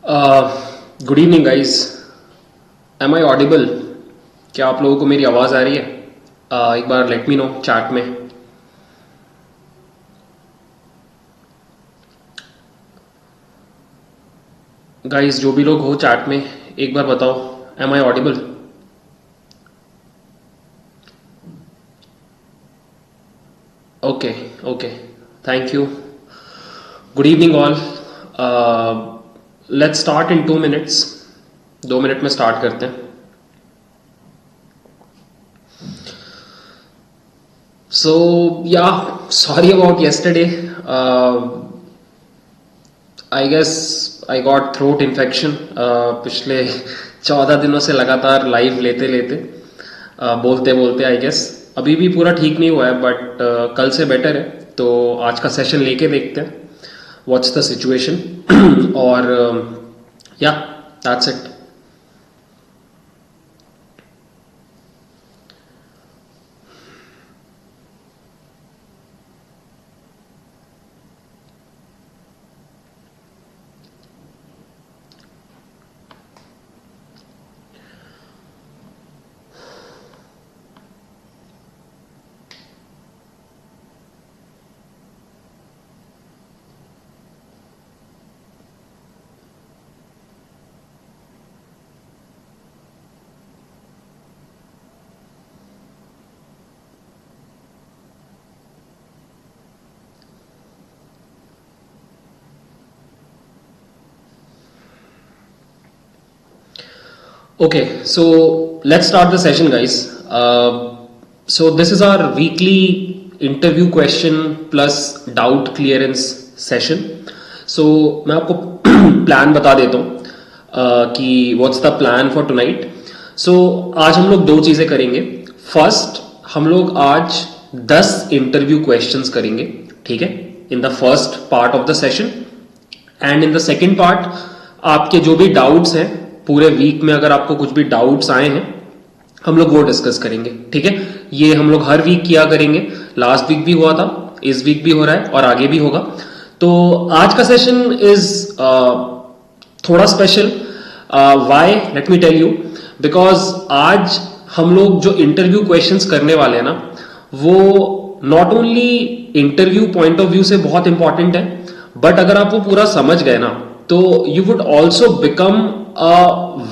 Good evening guys. Am I audible? क्या आप लोगों को मेरी आवाज़ आ रही है? एक बार लेट मी नो चैट में। गाइस जो भी लोग हो चैट में एक बार बताओ, am I audible? Okay, okay, thank you. Good evening all. Let's start in 2 minutes. 2 minute में स्टार्ट करते हैं। So yeah, sorry about yesterday. I guess I got throat infection. पिछले 14 दिनों से लगातार लाइव लेते लेते बोलते बोलते आई गेस अभी भी पूरा ठीक नहीं हुआ है, बट कल से बेटर है। तो आज का सेशन लेके देखते हैं व्हाट्स द सिचुएशन और या that's it. Okay, so let's start the session, guys. So this is our weekly interview question plus doubt clearance session. So मैं आपको प्लान बता देता हूँ कि what's the plan for tonight. So आज हम लोग दो चीज़ें करेंगे। फर्स्ट, हम लोग आज 10 इंटरव्यू क्वेश्चंस करेंगे, ठीक है, in the first part of the session. And in the second part आपके जो भी डाउट्स हैं पूरे वीक में, अगर आपको कुछ भी डाउट्स आए हैं, हम लोग वो डिस्कस करेंगे, ठीक है। ये हम लोग हर वीक किया करेंगे। लास्ट वीक भी हुआ था, इस वीक भी हो रहा है और आगे भी होगा। तो आज का सेशन इज थोड़ा special. Why, let me tell you. Because आज हम लोग जो इंटरव्यू क्वेश्चंस करने वाले हैं ना, वो not only interview point of view से बहुत इंपॉर्टेंट है, बट अगर आप वो पूरा समझ गए ना, तो you would also become a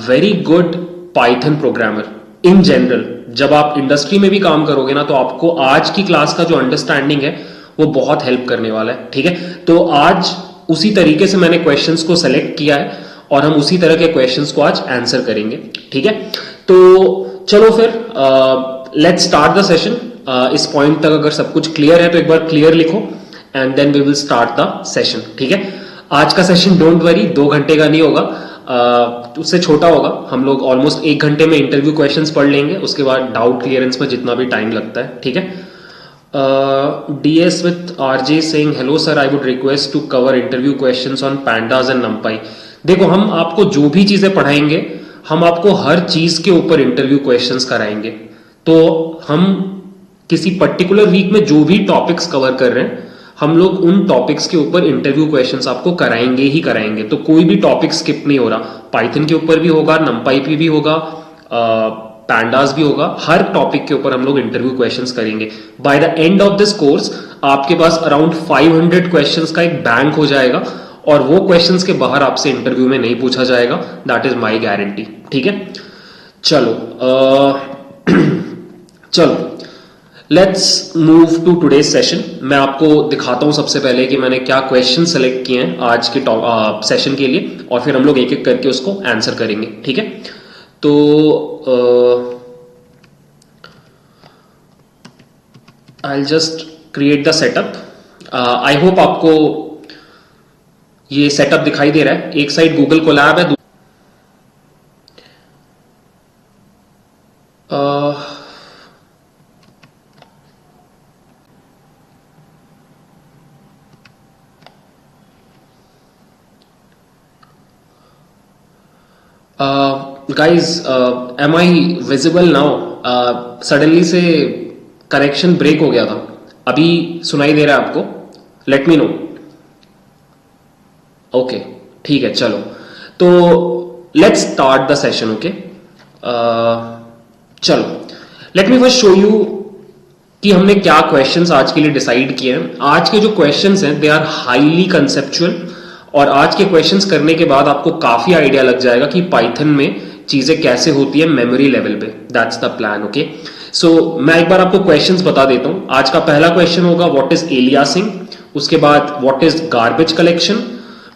very good Python programmer in general. जब आप इंडस्ट्री में भी काम करोगे ना, तो आपको आज की क्लास का जो अंडरस्टैंडिंग है वो बहुत हेल्प करने वाला है, ठीक है। तो आज उसी तरीके से मैंने क्वेश्चंस को सेलेक्ट किया है और हम उसी तरह के क्वेश्चंस को आज आंसर करेंगे, ठीक है। तो चलो फिर लेट्स स्टार्ट द सेशन। इस पॉइंट तक अगर सब कुछ क्लियर है तो एक बार क्लियर लिखो and then we will start the session, ठीक है। आज का सेशन डोंट वरी 2 घंटे का नहीं होगा, उससे छोटा होगा। हम लोग ऑलमोस्ट 1 घंटे में इंटरव्यू क्वेश्चंस पढ़ लेंगे, उसके बाद डाउट क्लियरेंस में जितना भी टाइम लगता है, ठीक है। DS with RJ saying hello sir, I would request to cover interview questions on pandas and numpy। देखो, हम आपको जो भी चीजें पढ़ाएंगे, हम आपको हर चीज के ऊपर इंटरव्यू क्वेश्चंस कराएंगे। तो हम किसी पर्टिकुलर वीक में जो भी टॉपिक्स कवर कर रहे हैं, हम लोग उन टॉपिक्स के ऊपर इंटरव्यू क्वेश्चंस आपको कराएंगे ही कराएंगे। तो कोई भी टॉपिक स्किप नहीं हो रहा। पाइथन के ऊपर भी होगा, नंपाई पे भी होगा, पैंडास भी होगा। हर टॉपिक के ऊपर हम लोग इंटरव्यू क्वेश्चंस करेंगे। By the end of this course आपके पास अराउंड 500 क्वेश्चंस का एक बैंक हो जाएगा और वो क्वेश्चंस के बाहर आपसे इंटरव्यू में नहीं पूछा जाएगा। दैट इज माई गारंटी, ठीक है। चलो चलो let's move to today's session. मैं आपको दिखाता हूं सबसे पहले कि मैंने क्या क्वेश्चन सेलेक्ट किए हैं आज के सेशन के लिए, और फिर हम लोग एक एक करके उसको आंसर करेंगे, ठीक है। तो I will just create the setup. I hope आपको ये सेटअप दिखाई दे रहा है। एक साइड गूगल कोलैब है, guys am I visible now? Suddenly से कनेक्शन ब्रेक हो गया था, अभी सुनाई दे रहा है आपको? Late me no. ओके, ठीक है, चलो। तो let's start the session. Okay, चलो let me first show you कि हमने क्या क्वेश्चंस आज के लिए डिसाइड किए हैं. आज के जो क्वेश्चंस हैं दे आर हाईली कंसेप्चुअल, और आज के क्वेश्चंस करने के बाद आपको काफी आइडिया लग जाएगा कि पाइथन में चीजें कैसे होती है मेमोरी लेवल पे. That's the plan. ओके, सो मैं एक बार आपको क्वेश्चंस बता देता हूं. आज का पहला क्वेश्चन होगा व्हाट इज एलियासिंग, उसके बाद what is garbage collection,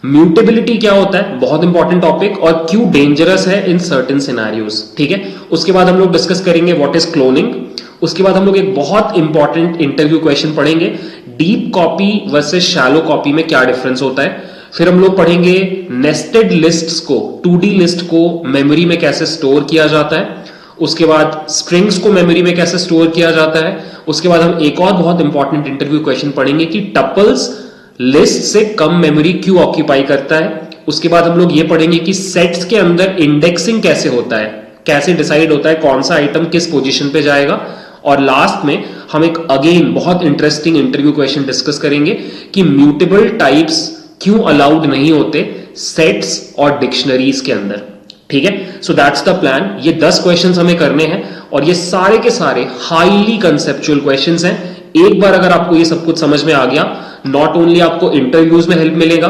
mutability क्या होता है, बहुत इंपॉर्टेंट टॉपिक, और क्यों डेंजरस है इन सर्टेन सिनेरियोज. ठीक है, उसके बाद हम लोग डिस्कस करेंगे व्हाट इज क्लोनिंग. उसके बाद हम लोग एक बहुत इंपॉर्टेंट इंटरव्यू क्वेश्चन पढ़ेंगे, deep copy versus shallow copy में क्या डिफरेंस होता है. फिर हम लोग पढ़ेंगे नेस्टेड लिस्ट्स को, 2D लिस्ट को मेमोरी में कैसे स्टोर किया जाता है. उसके बाद स्ट्रिंग्स को मेमोरी में कैसे स्टोर किया जाता है. उसके बाद हम एक और बहुत इंपॉर्टेंट इंटरव्यू क्वेश्चन पढ़ेंगे कि टपल्स लिस्ट से कम मेमोरी क्यों ऑक्यूपाई करता है. उसके बाद हम लोग ये पढ़ेंगे कि सेट्स के अंदर इंडेक्सिंग कैसे होता है, कैसे डिसाइड होता है कौन सा आइटम किस पोजीशन पे जाएगा. और लास्ट में हम एक अगेन बहुत इंटरेस्टिंग इंटरव्यू क्वेश्चन डिस्कस करेंगे कि म्यूटेबल टाइप्स क्यों अलाउड नहीं होते सेट्स और डिक्शनरीज के अंदर. ठीक है, सो दैट्स द प्लान. ये 10 क्वेश्चंस हमें करने हैं और ये सारे के सारे हाईली कंसेप्चुअल क्वेश्चंस हैं. एक बार अगर आपको ये सब कुछ समझ में आ गया, नॉट ओनली आपको इंटरव्यूज में हेल्प मिलेगा,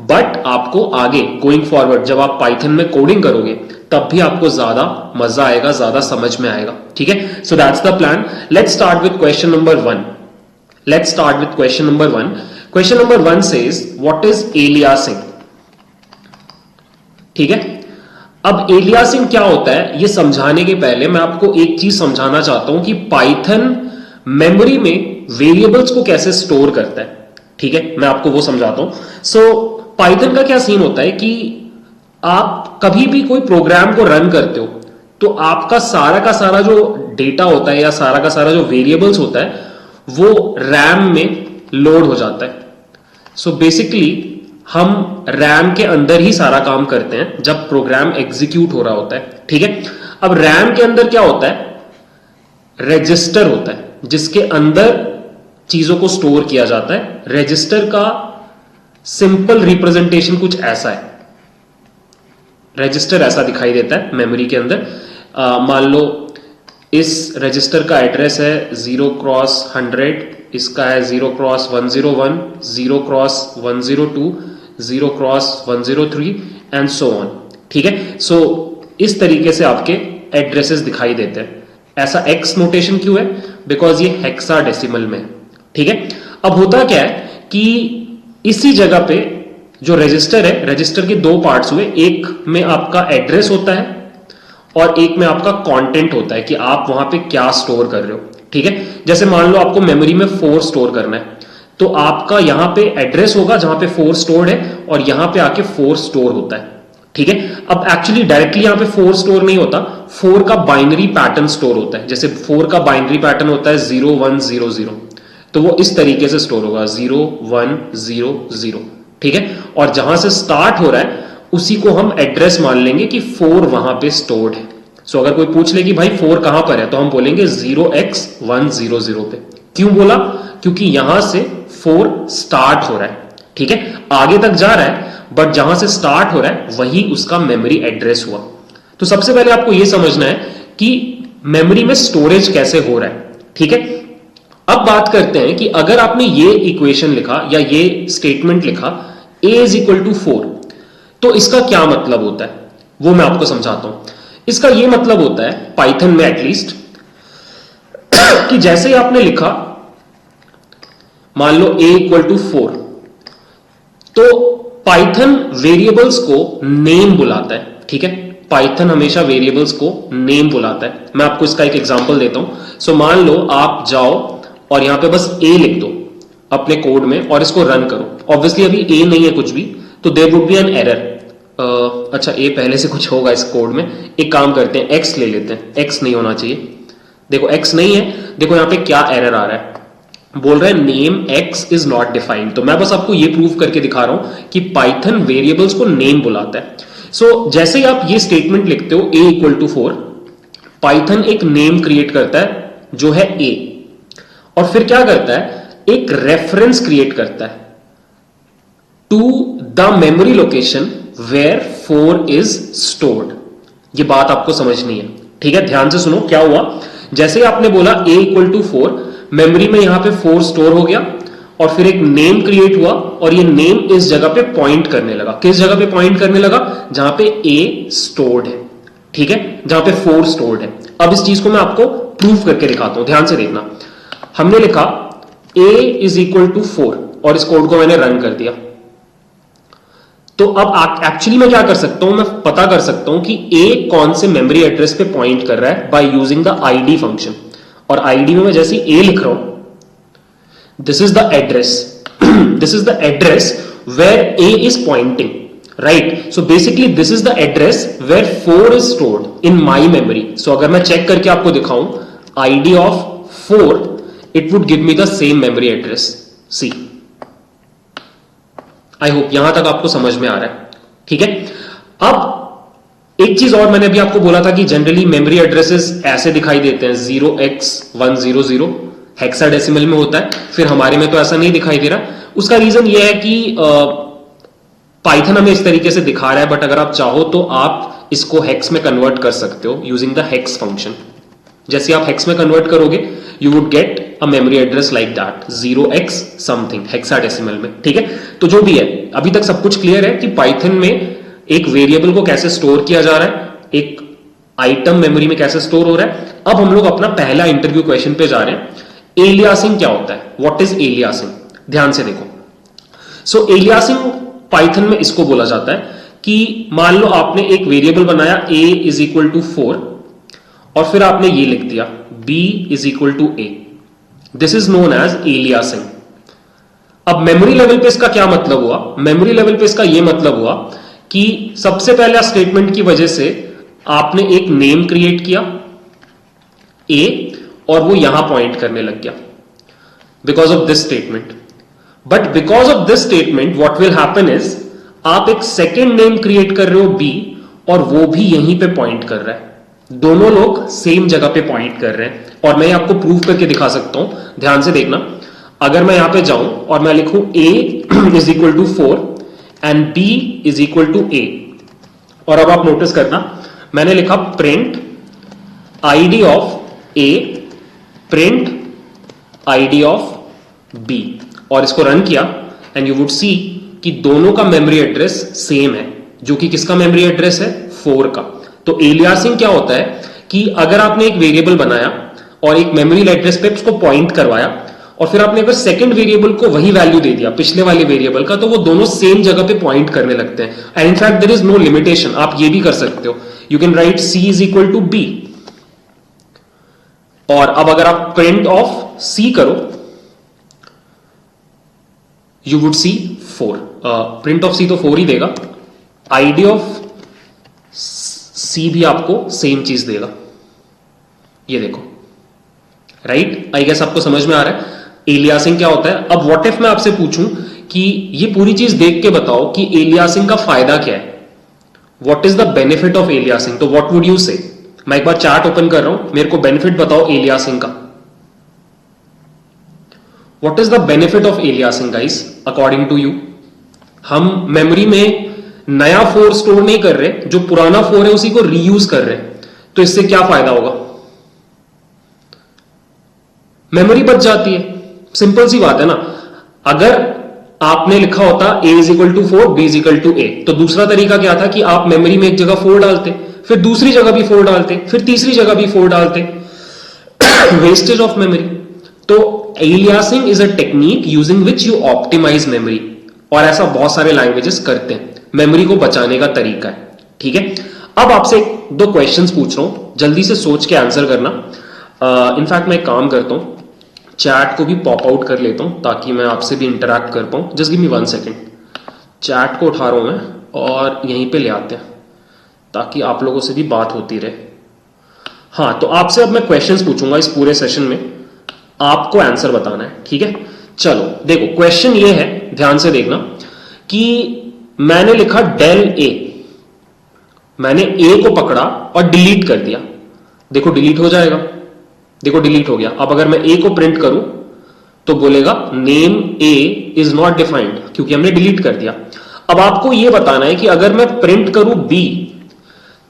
बट आपको आगे गोइंग फॉरवर्ड जब आप पाइथन में कोडिंग करोगे तब भी आपको ज्यादा मजा आएगा, ज्यादा समझ में आएगा. ठीक है, so that's the plan. Let's start with question number 1. Let's start with question number 1. Question number 1 says what is aliasing. ठीक है, अब एलियासिंग क्या होता है ये समझाने के पहले मैं आपको एक चीज समझाना चाहता हूं कि पाइथन मेमोरी में वेरिएबल्स को कैसे स्टोर करता है. ठीक है, मैं आपको वो समझाता हूं. सो पाइथन का क्या सीन होता है कि आप कभी भी कोई प्रोग्राम को रन करते हो तो आपका सारा का सारा जो डेटा होता है या सारा का सारा जो वेरिएबल्स होता है वो रैम में लोड हो जाता है. सो बेसिकली हम रैम के अंदर ही सारा काम करते हैं जब प्रोग्राम एग्जीक्यूट हो रहा होता है. ठीक है, अब रैम के अंदर क्या होता है, रजिस्टर होता है जिसके अंदर चीजों को स्टोर किया जाता है. रजिस्टर का सिंपल रिप्रेजेंटेशन कुछ ऐसा है. रजिस्टर ऐसा दिखाई देता है मेमोरी के अंदर. मान लो इस रजिस्टर का एड्रेस है 0x100, इसका है 0x101, 0x102, 0x103 and so on. ठीक है, सो इस तरीके से आपके एड्रेसेस दिखाई देते हैं. ऐसा एक्स नोटेशन क्यों है, बिकॉज ये हेक्साडेसिमल में. ठीक है, अब होता क्या है कि इसी जगह पे जो रजिस्टर है, रजिस्टर के दो पार्ट्स हुए, एक में आपका एड्रेस होता है और एक में आपका कंटेंट होता है कि आप वहां पे क्या स्टोर कर रहे हो. ठीक है, जैसे मान लो आपको मेमोरी में 4 स्टोर करना है तो आपका यहां पे एड्रेस होगा जहां पे 4 स्टोर्ड है और यहां पे आके 4 स्टोर होता है. ठीक है, अब एक्चुअली डायरेक्टली यहां पे 4 स्टोर नहीं होता, 4 का बाइनरी पैटर्न स्टोर होता है. जैसे 4 का बाइनरी पैटर्न होता है 0100, तो वो इस तरीके से स्टोर होगा 0100. ठीक है, और जहां से स्टार्ट हो रहा है उसी को हम एड्रेस मान लेंगे कि 4 वहां पे स्टोर्ड है. सो अगर कोई पूछ ले कि भाई 4 कहां पर है तो हम बोलेंगे 0x100 पे. क्यों बोला, क्योंकि यहां से 4 स्टार्ट हो रहा है. ठीक है, आगे तक जा रहा है बट जहां से स्टार्ट हो रहा है वही उसका मेमोरी एड्रेस हुआ. तो सबसे पहले आपको यह समझना है कि मेमोरी में स्टोरेज कैसे हो रहा है. ठीक है, अब बात करते हैं कि अगर आपने ये इक्वेशन लिखा या ये स्टेटमेंट लिखा a इज इक्वल टू 4, तो इसका क्या मतलब होता है वो मैं आपको समझाता हूं. इसका यह मतलब होता है पाइथन में एटलीस्ट कि जैसे ही आपने लिखा मान लो a इक्वल टू 4, तो पाइथन वेरिएबल्स को नेम बुलाता है. ठीक है, पाइथन हमेशा वेरिएबल्स को नेम बुलाता है. मैं आपको इसका एक एग्जांपल देता हूं. सो मान लो आप जाओ और यहां पे बस a लिख दो अपने कोड में और इसको रन करो. ऑब्वियसली अभी a नहीं है कुछ भी, तो there would be an error. अच्छा, a पहले से कुछ होगा इस कोड में. एक काम करते हैं, x ले लेते हैं. x नहीं होना चाहिए. देखो x नहीं है, देखो यहां पे क्या एरर आ रहा है, बोल रहा है name x is not defined. तो मैं बस आपको ये प्रूव करके दिखा रहा हूं कि पाइथन वेरिएबल्स को नेम बुलाता है. सो जैसे ही आप ये स्टेटमेंट लिखते हो a इक्वल टू 4, पाइथन एक नेम क्रिएट करता है जो है a, और फिर क्या करता है, एक रेफरेंस क्रिएट करता है to the memory location where 4 is stored. ये बात आपको समझनी है, ठीक है। ध्यान से सुनो क्या हुआ। जैसे ही आपने बोला a इक्वल टू 4, मेमोरी में यहां पे 4 स्टोर हो गया और फिर एक नेम क्रिएट हुआ और ये नेम इस जगह पे पॉइंट करने लगा। किस जगह पे पॉइंट करने लगा? जहां पे a स्टोर्ड है, ठीक है, जहां पे 4 स्टोर्ड है। अब इस चीज को मैं आपको प्रूव करके दिखाता हूं, ध्यान से देखना। हमने लिखा a इज इक्वल टू 4 और इस कोड को मैंने रन कर दिया। तो अब एक्चुअली मैं क्या कर सकता हूं, मैं पता कर सकता हूं कि a कौन से मेमोरी एड्रेस पे पॉइंट कर रहा है by using the id function. और id में मैं जैसे a लिख रहा हूं, this is the address this is the address where a is pointing, right? So basically this is the address where 4 is stored in my memory. So अगर मैं check करके आपको दिखाऊं id of 4, it would give me the same memory address. See, I hope यहां तक आपको समझ में आ रहा है, ठीक है। अब एक चीज और मैंने अभी आपको बोला था कि जनरली मेमोरी एड्रेसेस ऐसे दिखाई देते हैं 0x100, हेक्साडेसिमल में होता है। फिर हमारे में तो ऐसा नहीं दिखाई दे रहा। उसका रीजन ये है कि पाइथन हमें इस तरीके से दिखा रहा है, बट अगर आप चाहो तो आप इसको हेक्स में कन्वर्ट कर सकते हो यूजिंग द हेक्स फंक्शन। जैसे आप हेक्स में कन्वर्ट करोगे you would get a memory address like that 0x something hexadecimal में, ठीक है। तो जो भी है अभी तक सब कुछ क्लियर है कि पाइथन में एक वेरिएबल को कैसे स्टोर किया जा रहा है, एक आइटम मेमोरी में कैसे स्टोर हो रहा है। अब हम लोग अपना पहला इंटरव्यू क्वेश्चन पे जा रहे हैं। एलियासिंग क्या होता है? What is aliasing? ध्यान से देखो। सो एलियासिंग पाइथन में इसको बोला जाता है कि मान लो आपने एक वेरिएबल बनाया a इज इक्वल टू 4 और फिर आपने ये लिख दिया b is equal to a। This is known as aliasing. अब मेमोरी लेवल पे इसका क्या मतलब हुआ? मेमोरी लेवल पे इसका यह मतलब हुआ कि सबसे पहले स्टेटमेंट की वजह से आपने एक नेम क्रिएट किया a और वो यहां पॉइंट करने लग गया because of this statement. But because of this statement what will happen is आप एक सेकेंड नेम क्रिएट कर रहे हो b और वो भी यहीं पे पॉइंट कर रहा है। दोनों लोग सेम जगह पे पॉइंट कर रहे हैं और मैं आपको प्रूव करके दिखा सकता हूं। ध्यान से देखना। अगर मैं यहां पे जाऊं और मैं लिखूं a is equal to 4 and b is equal to a, और अब आप नोटिस करना मैंने लिखा print id of a print id of b और इसको रन किया एंड यू वुड सी कि दोनों का मेमोरी एड्रेस सेम है, जो कि किसका मेमोरी एड्रेस है? 4 का। तो एलियासिंग क्या होता है कि अगर आपने एक वेरिएबल बनाया और एक मेमोरी एड्रेस पे उसको पॉइंट करवाया और फिर आपने अगर सेकंड वेरिएबल को वही वैल्यू दे दिया पिछले वाले वेरिएबल का, तो वो दोनों सेम जगह पे पॉइंट करने लगते हैं। And in fact there is no limitation. आप ये भी कर सकते हो, you can write c is equal to b। और अब अगर आप प्रिंट ऑफ c करो you would see 4। Print of c तो 4 ही देगा। id ऑफ c भी आपको सेम चीज देगा। ये देखो, राइट? आई गेस आपको समझ में आ रहा है एलियासिंग क्या होता है। अब व्हाट इफ मैं आपसे पूछूं कि ये पूरी चीज देख के बताओ कि एलियासिंग का फायदा क्या है? What is the benefit of aliasing? तो व्हाट वुड यू से? मैं एक बार चार्ट ओपन कर रहा हूं, मेरे को बेनिफिट बताओ एलियासिंग का। What is the benefit of aliasing guys according to you? हम मेमोरी में नया 4 स्टोर नहीं कर रहे, जो पुराना 4 है उसी को रीयूज कर रहे हैं। तो इससे क्या फायदा होगा? मेमोरी बच जाती है। सिंपल सी बात है ना। अगर आपने लिखा होता a is equal to 4 b is equal to a, तो दूसरा तरीका क्या था कि आप मेमोरी में एक जगह 4 डालते, फिर दूसरी जगह भी 4 डालते, फिर तीसरी जगह भी 4 डालते। Wastage of memory. तो aliasing is a technique using which you optimize memory, और ऐसा बहुत सारे लैंग्वेजेस करते हैं। मेमोरी को बचाने का तरीका है, ठीक है। अब आपसे 2 क्वेश्चंस पूछ रहा हूं, जल्दी से सोच के आंसर करना। इनफैक्ट मैं एक काम करता हूं, चैट को भी पॉप आउट कर लेता हूं ताकि मैं आपसे भी इंटरैक्ट कर पाऊं। Just give me 1 second. Chat को उठा रहा हूं मैं और यहीं पे ले आते हैं ताकि आप लोगों से भी बात होती रहे। हाँ, तो आपसे अब मैं क्वेश्चंस पूछूंगा इस पूरे सेशन में, आपको आंसर बताना है, ठीक है। चलो देखो, क्वेश्चन ये है, ध्यान से देखना कि मैंने लिखा डेल ए, मैंने ए को पकड़ा और डिलीट कर दिया। देखो डिलीट हो जाएगा, देखो डिलीट हो गया। अब अगर मैं ए को प्रिंट करूं तो बोलेगा name A is not defined, क्योंकि हमने डिलीट कर दिया। अब आपको यह बताना है कि अगर मैं प्रिंट करूं बी,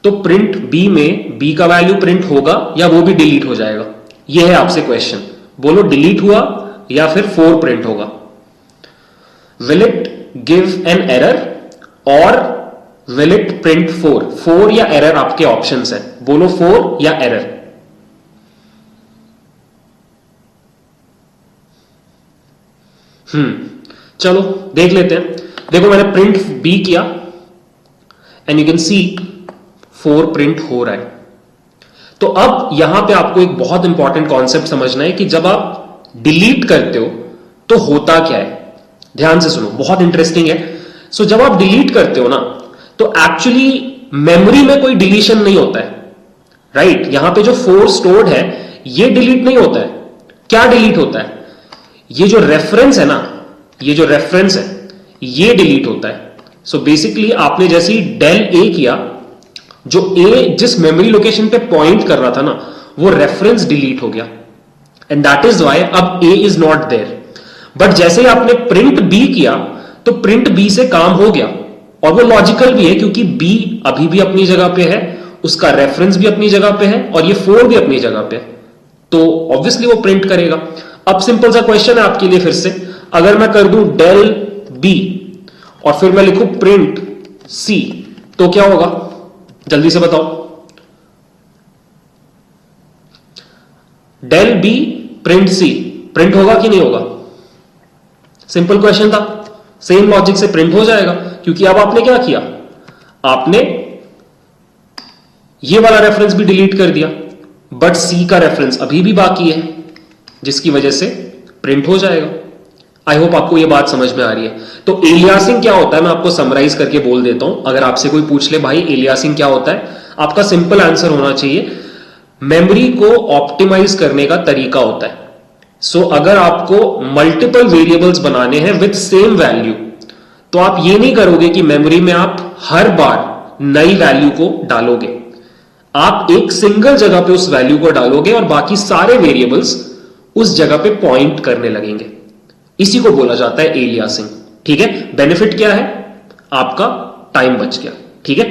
तो प्रिंट बी में बी का वैल्यू प्रिंट होगा या वो भी डिलीट हो जाएगा। यह है आपसे क्वेश्चन। बोलो डिलीट हुआ या फिर 4 प्रिंट होगा। Will it give an error और विल इट प्रिंट 4? 4 या एरर आपके ऑप्शंस है, बोलो 4 या एरर। चलो देख लेते हैं। देखो मैंने प्रिंट बी किया and you can see 4 print हो रहा है। तो अब यहां पे आपको एक बहुत इंपॉर्टेंट कॉन्सेप्ट समझना है कि जब आप डिलीट करते हो तो होता क्या है। ध्यान से सुनो, बहुत इंटरेस्टिंग है। सो जब आप डिलीट करते हो ना, तो एक्चुअली मेमोरी में कोई डिलीशन नहीं होता है, राइट? यहां पे जो 4 स्टोर्ड है ये डिलीट नहीं होता है। क्या डिलीट होता है? ये जो रेफरेंस है ना, ये जो रेफरेंस है ये डिलीट होता है। सो बेसिकली आपने जैसे ही डेल ए किया, जो ए जिस मेमोरी लोकेशन पे पॉइंट कर रहा था ना, वो रेफरेंस डिलीट हो गया एंड दैट इज वाई अब ए इज नॉट देयर। बट जैसे ही आपने प्रिंट बी किया तो प्रिंट बी से काम हो गया, और वो लॉजिकल भी है क्योंकि बी अभी भी अपनी जगह पे है, उसका रेफरेंस भी अपनी जगह पे है और ये 4 भी अपनी जगह पे है, तो ऑब्वियसली वो प्रिंट करेगा। अब सिंपल सा क्वेश्चन है आपके लिए फिर से, अगर मैं कर दूं डेल बी और फिर मैं लिखूं प्रिंट सी, तो क्या होगा? जल्दी से बताओ। डेल बी प्रिंट सी, प्रिंट होगा कि नहीं होगा? सिंपल क्वेश्चन था, सेम लॉजिक से प्रिंट हो जाएगा, क्योंकि अब आपने क्या किया, आपने ये वाला रेफरेंस भी डिलीट कर दिया, बट सी का रेफरेंस अभी भी बाकी है, जिसकी वजह से प्रिंट हो जाएगा। आई होप आपको ये बात समझ में आ रही है। तो एलियासिंग क्या होता है मैं आपको समराइज करके बोल देता हूं। अगर आपसे कोई पूछ ले भाई एलियासिंग क्या होता है, आपका सिंपल आंसर होना चाहिए मेमोरी को ऑप्टिमाइज करने का तरीका होता है। सो अगर आपको मल्टीपल वेरिएबल्स बनाने हैं विथ सेम वैल्यू, तो आप ये नहीं करोगे कि मेमोरी में आप हर बार नई वैल्यू को डालोगे, आप एक सिंगल जगह पे उस वैल्यू को डालोगे और बाकी सारे वेरिएबल्स उस जगह पे पॉइंट करने लगेंगे। इसी को बोला जाता है एलियासिंग। ठीक है, बेनिफिट क्या है? आपका टाइम बच गया। ठीक है,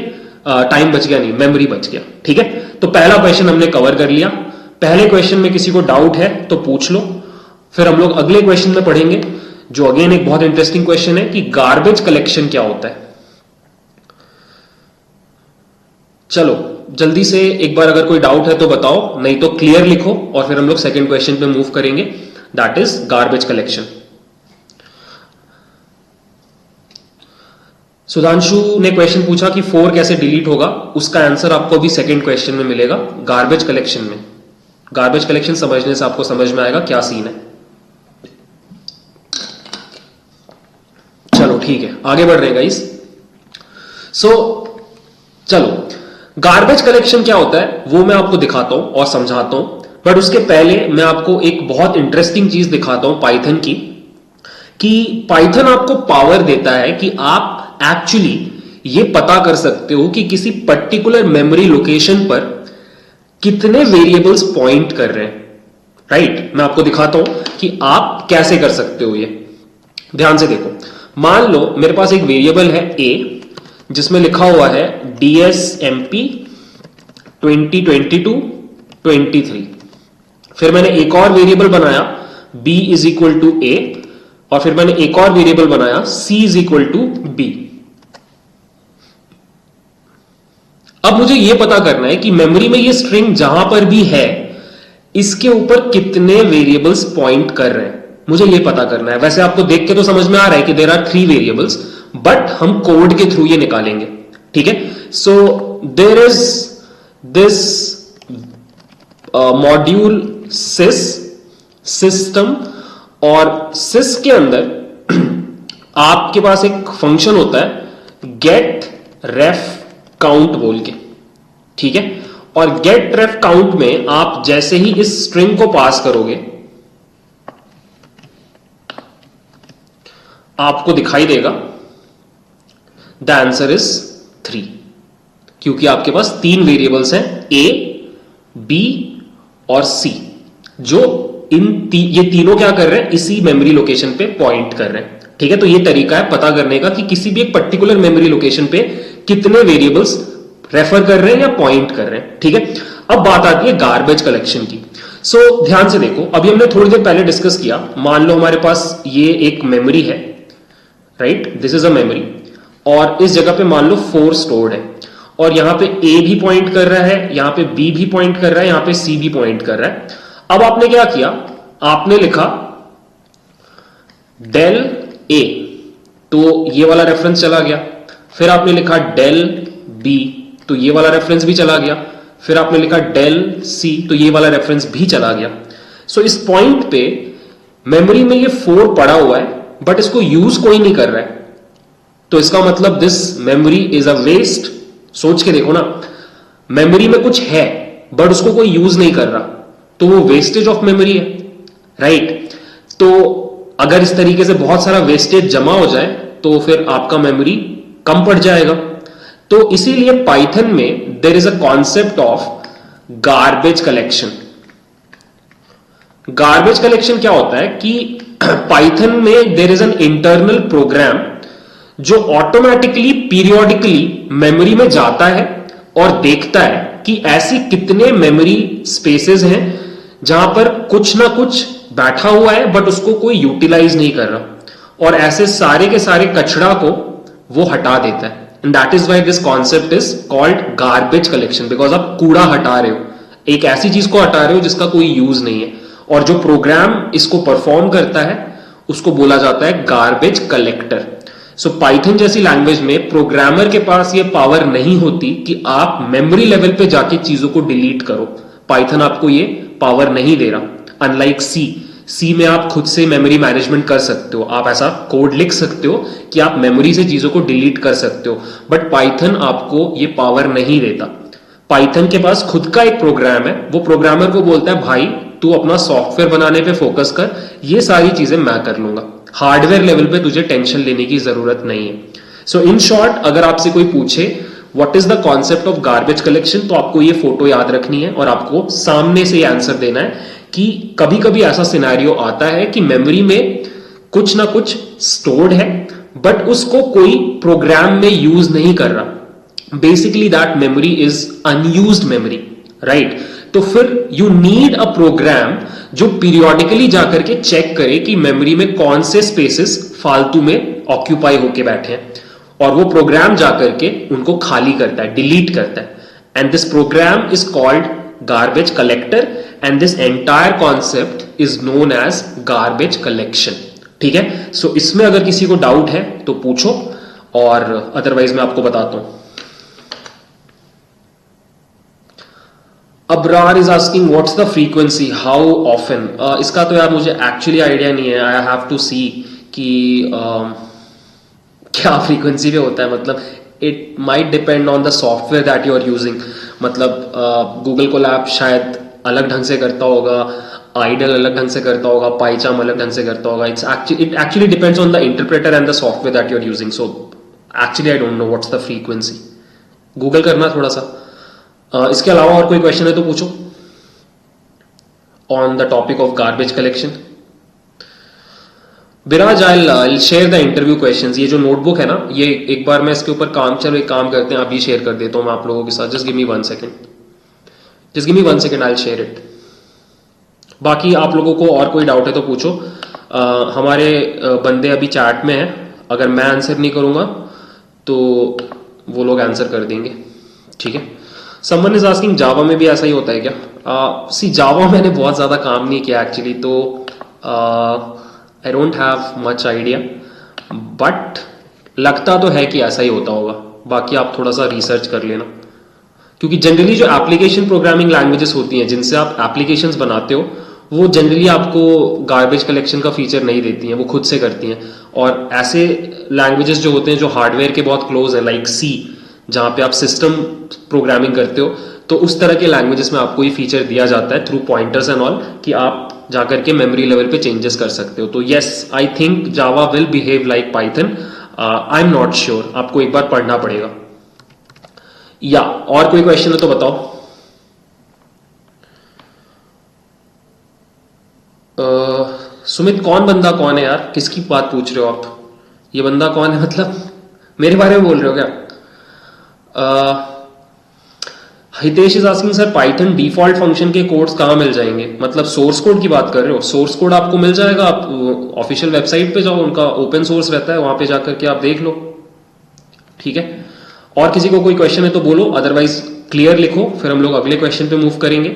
टाइम बच गया नहीं, मेमोरी बच गया। ठीक है, तो पहला क्वेश्चन हमने कवर कर लिया। पहले क्वेश्चन में किसी को डाउट है तो पूछ लो, फिर हम लोग अगले क्वेश्चन में पढ़ेंगे, जो अगेन एक बहुत इंटरेस्टिंग क्वेश्चन है कि गार्बेज कलेक्शन क्या होता है। चलो जल्दी से एक बार अगर कोई डाउट है तो बताओ, नहीं तो क्लियर लिखो और फिर हम लोग सेकंड क्वेश्चन पे मूव करेंगे, that is garbage collection. Sudhanshu ने क्वेश्चन पूछा कि 4 कैसे डिलीट होगा, उसका आंसर आपको भी सेकंड क्वेश्चन में मिलेगा, गार्बेज कलेक्शन में। गार्बेज कलेक्शन समझने से आपको समझ में आएगा क्या सीन है। चलो ठीक है, आगे बढ़ रहे हैं गाइस। चलो गार्बेज कलेक्शन क्या होता है वो मैं आपको दिखाता हूं और समझाता हूं, बट उसके पहले मैं आपको एक बहुत इंटरेस्टिंग चीज दिखाता हूं पाइथन की, कि पाइथन आपको पावर देता है कि आप एक्चुअली ये पता कर सकते हो कि किसी पर्टिकुलर मेमोरी लोकेशन पर कितने वेरिएबल्स पॉइंट कर रहे हैं। राइट, मैं आपको दिखाता हूं कि आप कैसे कर सकते हो ये। ध्यान से देखो, मान लो मेरे पास एक वेरिएबल है a जिसमें लिखा हुआ है DSMP 2022-23। फिर मैंने एक और वेरिएबल बनाया b is equal to a, और फिर मैंने एक और वेरिएबल बनाया c is equal to b। अब मुझे यह पता करना है कि मेमोरी में ये स्ट्रिंग जहां पर भी है इसके ऊपर कितने वेरिएबल्स पॉइंट कर रहे हैं, मुझे यह पता करना है। वैसे आपको देख के तो समझ में आ रहा है कि देयर आर 3 वेरिएबल्स, बट हम कोड के थ्रू ये निकालेंगे। ठीक है, so there is this module sys system, और sys के अंदर आपके पास एक फंक्शन होता है गेट रेफ काउंट बोल के। ठीक है, और गेट रेफ काउंट में आप जैसे ही इस स्ट्रिंग को पास करोगे आपको दिखाई देगा द आंसर इज 3, क्योंकि आपके पास 3 वेरिएबल्स हैं a, b और c, जो ये तीनों क्या कर रहे हैं, इसी मेमोरी लोकेशन पे पॉइंट कर रहे हैं। ठीक है, तो ये तरीका है पता करने का कि किसी भी एक पर्टिकुलर मेमोरी लोकेशन पे कितने वेरिएबल्स रेफर कर रहे हैं या पॉइंट कर रहे हैं। ठीक है, अब बात आती है गार्बेज कलेक्शन की। ध्यान से देखो, अभी हमने थोड़ी देर पहले डिस्कस किया, मान लो हमारे पास ये एक मेमोरी है, right, this is a memory, और इस जगह पे मान लो 4 स्टोर्ड है, और यहां पे ए भी पॉइंट कर रहा है, यहां पे बी भी पॉइंट कर रहा है, यहां पे सी भी पॉइंट कर रहा है। अब आपने क्या किया, आपने लिखा डेल ए, तो ये वाला रेफरेंस चला गया। फिर आपने लिखा डेल बी, तो ये वाला रेफरेंस भी चला गया। फिर आपने लिखा डेल सी, तो ये वाला रेफरेंस भी चला गया। इस पॉइंट पे मेमोरी में ये 4 पड़ा हुआ है, बट इसको यूज कोई नहीं कर रहा है, तो इसका मतलब this memory is a waste. सोच के देखो ना, मेमोरी में कुछ है बट उसको कोई यूज नहीं कर रहा, तो वो वेस्टेज ऑफ मेमोरी है, राइट। तो अगर इस तरीके से बहुत सारा वेस्टेज जमा हो जाए तो फिर आपका मेमोरी कम पड़ जाएगा। तो इसीलिए पाइथन में there is a concept of garbage collection. Garbage collection क्या होता है कि पाइथन में there is an internal program जो ऑटोमेटिकली पीरियोडिकली मेमोरी में जाता है और देखता है कि ऐसी कितने मेमोरी स्पेसेस हैं जहां पर कुछ ना कुछ बैठा हुआ है बट उसको कोई यूटिलाइज नहीं कर रहा, और ऐसे सारे के सारे कचरा को वो हटा देता है। And that is why this concept is called garbage collection, because आप कूड़ा हटा रहे हो, एक ऐसी चीज को हटा रहे हो जिसका कोई यूज नहीं है, और जो प्रोग्राम इसको परफॉर्म करता है उसको बोला जाता है गार्बेज कलेक्टर। पाइथन जैसी लैंग्वेज में प्रोग्रामर के पास ये पावर नहीं होती कि आप मेमोरी लेवल पे जाके चीजों को डिलीट करो, पाइथन आपको ये पावर नहीं दे रहा। अनलाइक सी में आप खुद से मेमोरी मैनेजमेंट कर सकते हो, आप ऐसा कोड लिख सकते हो कि आप मेमोरी से चीजों को डिलीट कर सकते हो, बट पाइथन आपको ये पावर नहीं देता। पाइथन के पास खुद का एक प्रोग्राम है, वो प्रोग्रामर को बोलता है भाई तू अपना सॉफ्टवेयर बनाने पे फोकस कर, ये सारी चीजें मैं कर लूंगा, हार्डवेयर लेवल पे तुझे टेंशन लेने की जरूरत नहीं है। इन शॉर्ट, अगर आपसे कोई पूछे what is the concept of garbage collection, तो आपको ये फोटो याद रखनी है और आपको सामने से आंसर देना है कि कभी कभी ऐसा सिनेरियो आता है कि मेमोरी में कुछ ना कुछ स्टोर्ड है बट उसको कोई प्रोग्राम में यूज नहीं कर रहा, basically that memory is unused memory, right. तो फिर यू नीड अ प्रोग्राम जो पीरियोडिकली जाकर के चेक करे कि मेमोरी में कौन से स्पेसेस फालतू में ऑक्यूपाई होके बैठे हैं, और वो प्रोग्राम जाकर के उनको खाली करता है, डिलीट करता है। And this program is called garbage collector, and this entire concept is known as garbage collection. ठीक है, इसमें अगर किसी को डाउट है तो पूछो, और अदरवाइज मैं आपको बताता हूं। Abrar is asking what's the frequency, how often. इसका तो यार मुझे एक्चुअली आइडिया नहीं है, आई हैव टू सी कि क्या फ्रीक्वेंसी पे होता है। मतलब it might depend on the software that you are using. मतलब गूगल कोलैब शायद अलग ढंग से करता होगा, आइडल अलग ढंग से करता होगा, पाइचाम अलग ढंग से करता होगा। It actually depends on the interpreter and the software that you are using. So actually I don't know what's the frequency, Google करना थोड़ा सा। इसके अलावा और कोई क्वेश्चन है तो पूछो on the topic of garbage collection. Viraj, I share the interview questions. ये जो नोटबुक है ना, ये एक बार मैं इसके ऊपर एक काम करते हैं, अभी शेयर कर देता हूं मैं आप लोगों के साथ। Just give me 1 second, just give me 1 second, I share it. बाकी आप लोगों को और कोई डाउट है तो पूछो। हमारे बंदे अभी चैट में हैं, अगर मैं आंसर नहीं करूंगा तो वो लोग आंसर कर देंगे, ठीक है। समवन इज आस्किंग जावा में भी ऐसा ही होता है क्या? जावा मैंने बहुत ज्यादा काम नहीं किया एक्चुअली, तो I don't have much idea, but लगता तो है कि ऐसा ही होता होगा। बाकी आप थोड़ा सा रिसर्च कर लेना, क्योंकि जनरली जो एप्लीकेशन प्रोग्रामिंग लैंग्वेजेस होती हैं जिनसे आप एप्लीकेशंस बनाते हो, वो जनरली आपको गार्बेज कलेक्शन का फीचर नहीं देती हैं, वो खुद से करती हैं। और ऐसे लैंग्वेजेस जो होते हैं जो हार्डवेयर के बहुत क्लोज है, लाइक सी, जहां पे आप सिस्टम प्रोग्रामिंग करते हो, तो उस तरह के लैंग्वेजेस में आपको ये फीचर दिया जाता है थ्रू पॉइंटर्स एंड ऑल, कि आप जाकर के मेमोरी लेवल पे चेंजेस कर सकते हो। तो yes, I think Java will behave like Python, I am not sure, आपको एक बार पढ़ना पड़ेगा। या और कोई क्वेश्चन है तो बताओ। सुमित, कौन बंदा कौन है यार, किसकी बात पूछ रहे हो आप? ये बंदा कौन है, मतलब मेरे बारे में बोल रहे हो क्या? Hitesh is asking sir Python default function के कोड्स कहाँ मिल जाएंगे, मतलब सोर्स कोड की बात कर रहे हो? सोर्स कोड आपको मिल जाएगा, आप ऑफिशियल वेबसाइट पे जाओ, उनका ओपन सोर्स रहता है, वहां पे जाकर के आप देख लो, ठीक है। और किसी को कोई क्वेश्चन है तो बोलो, अदरवाइज क्लियर लिखो, फिर हम लोग अगले क्वेश्चन पे मूव करेंगे।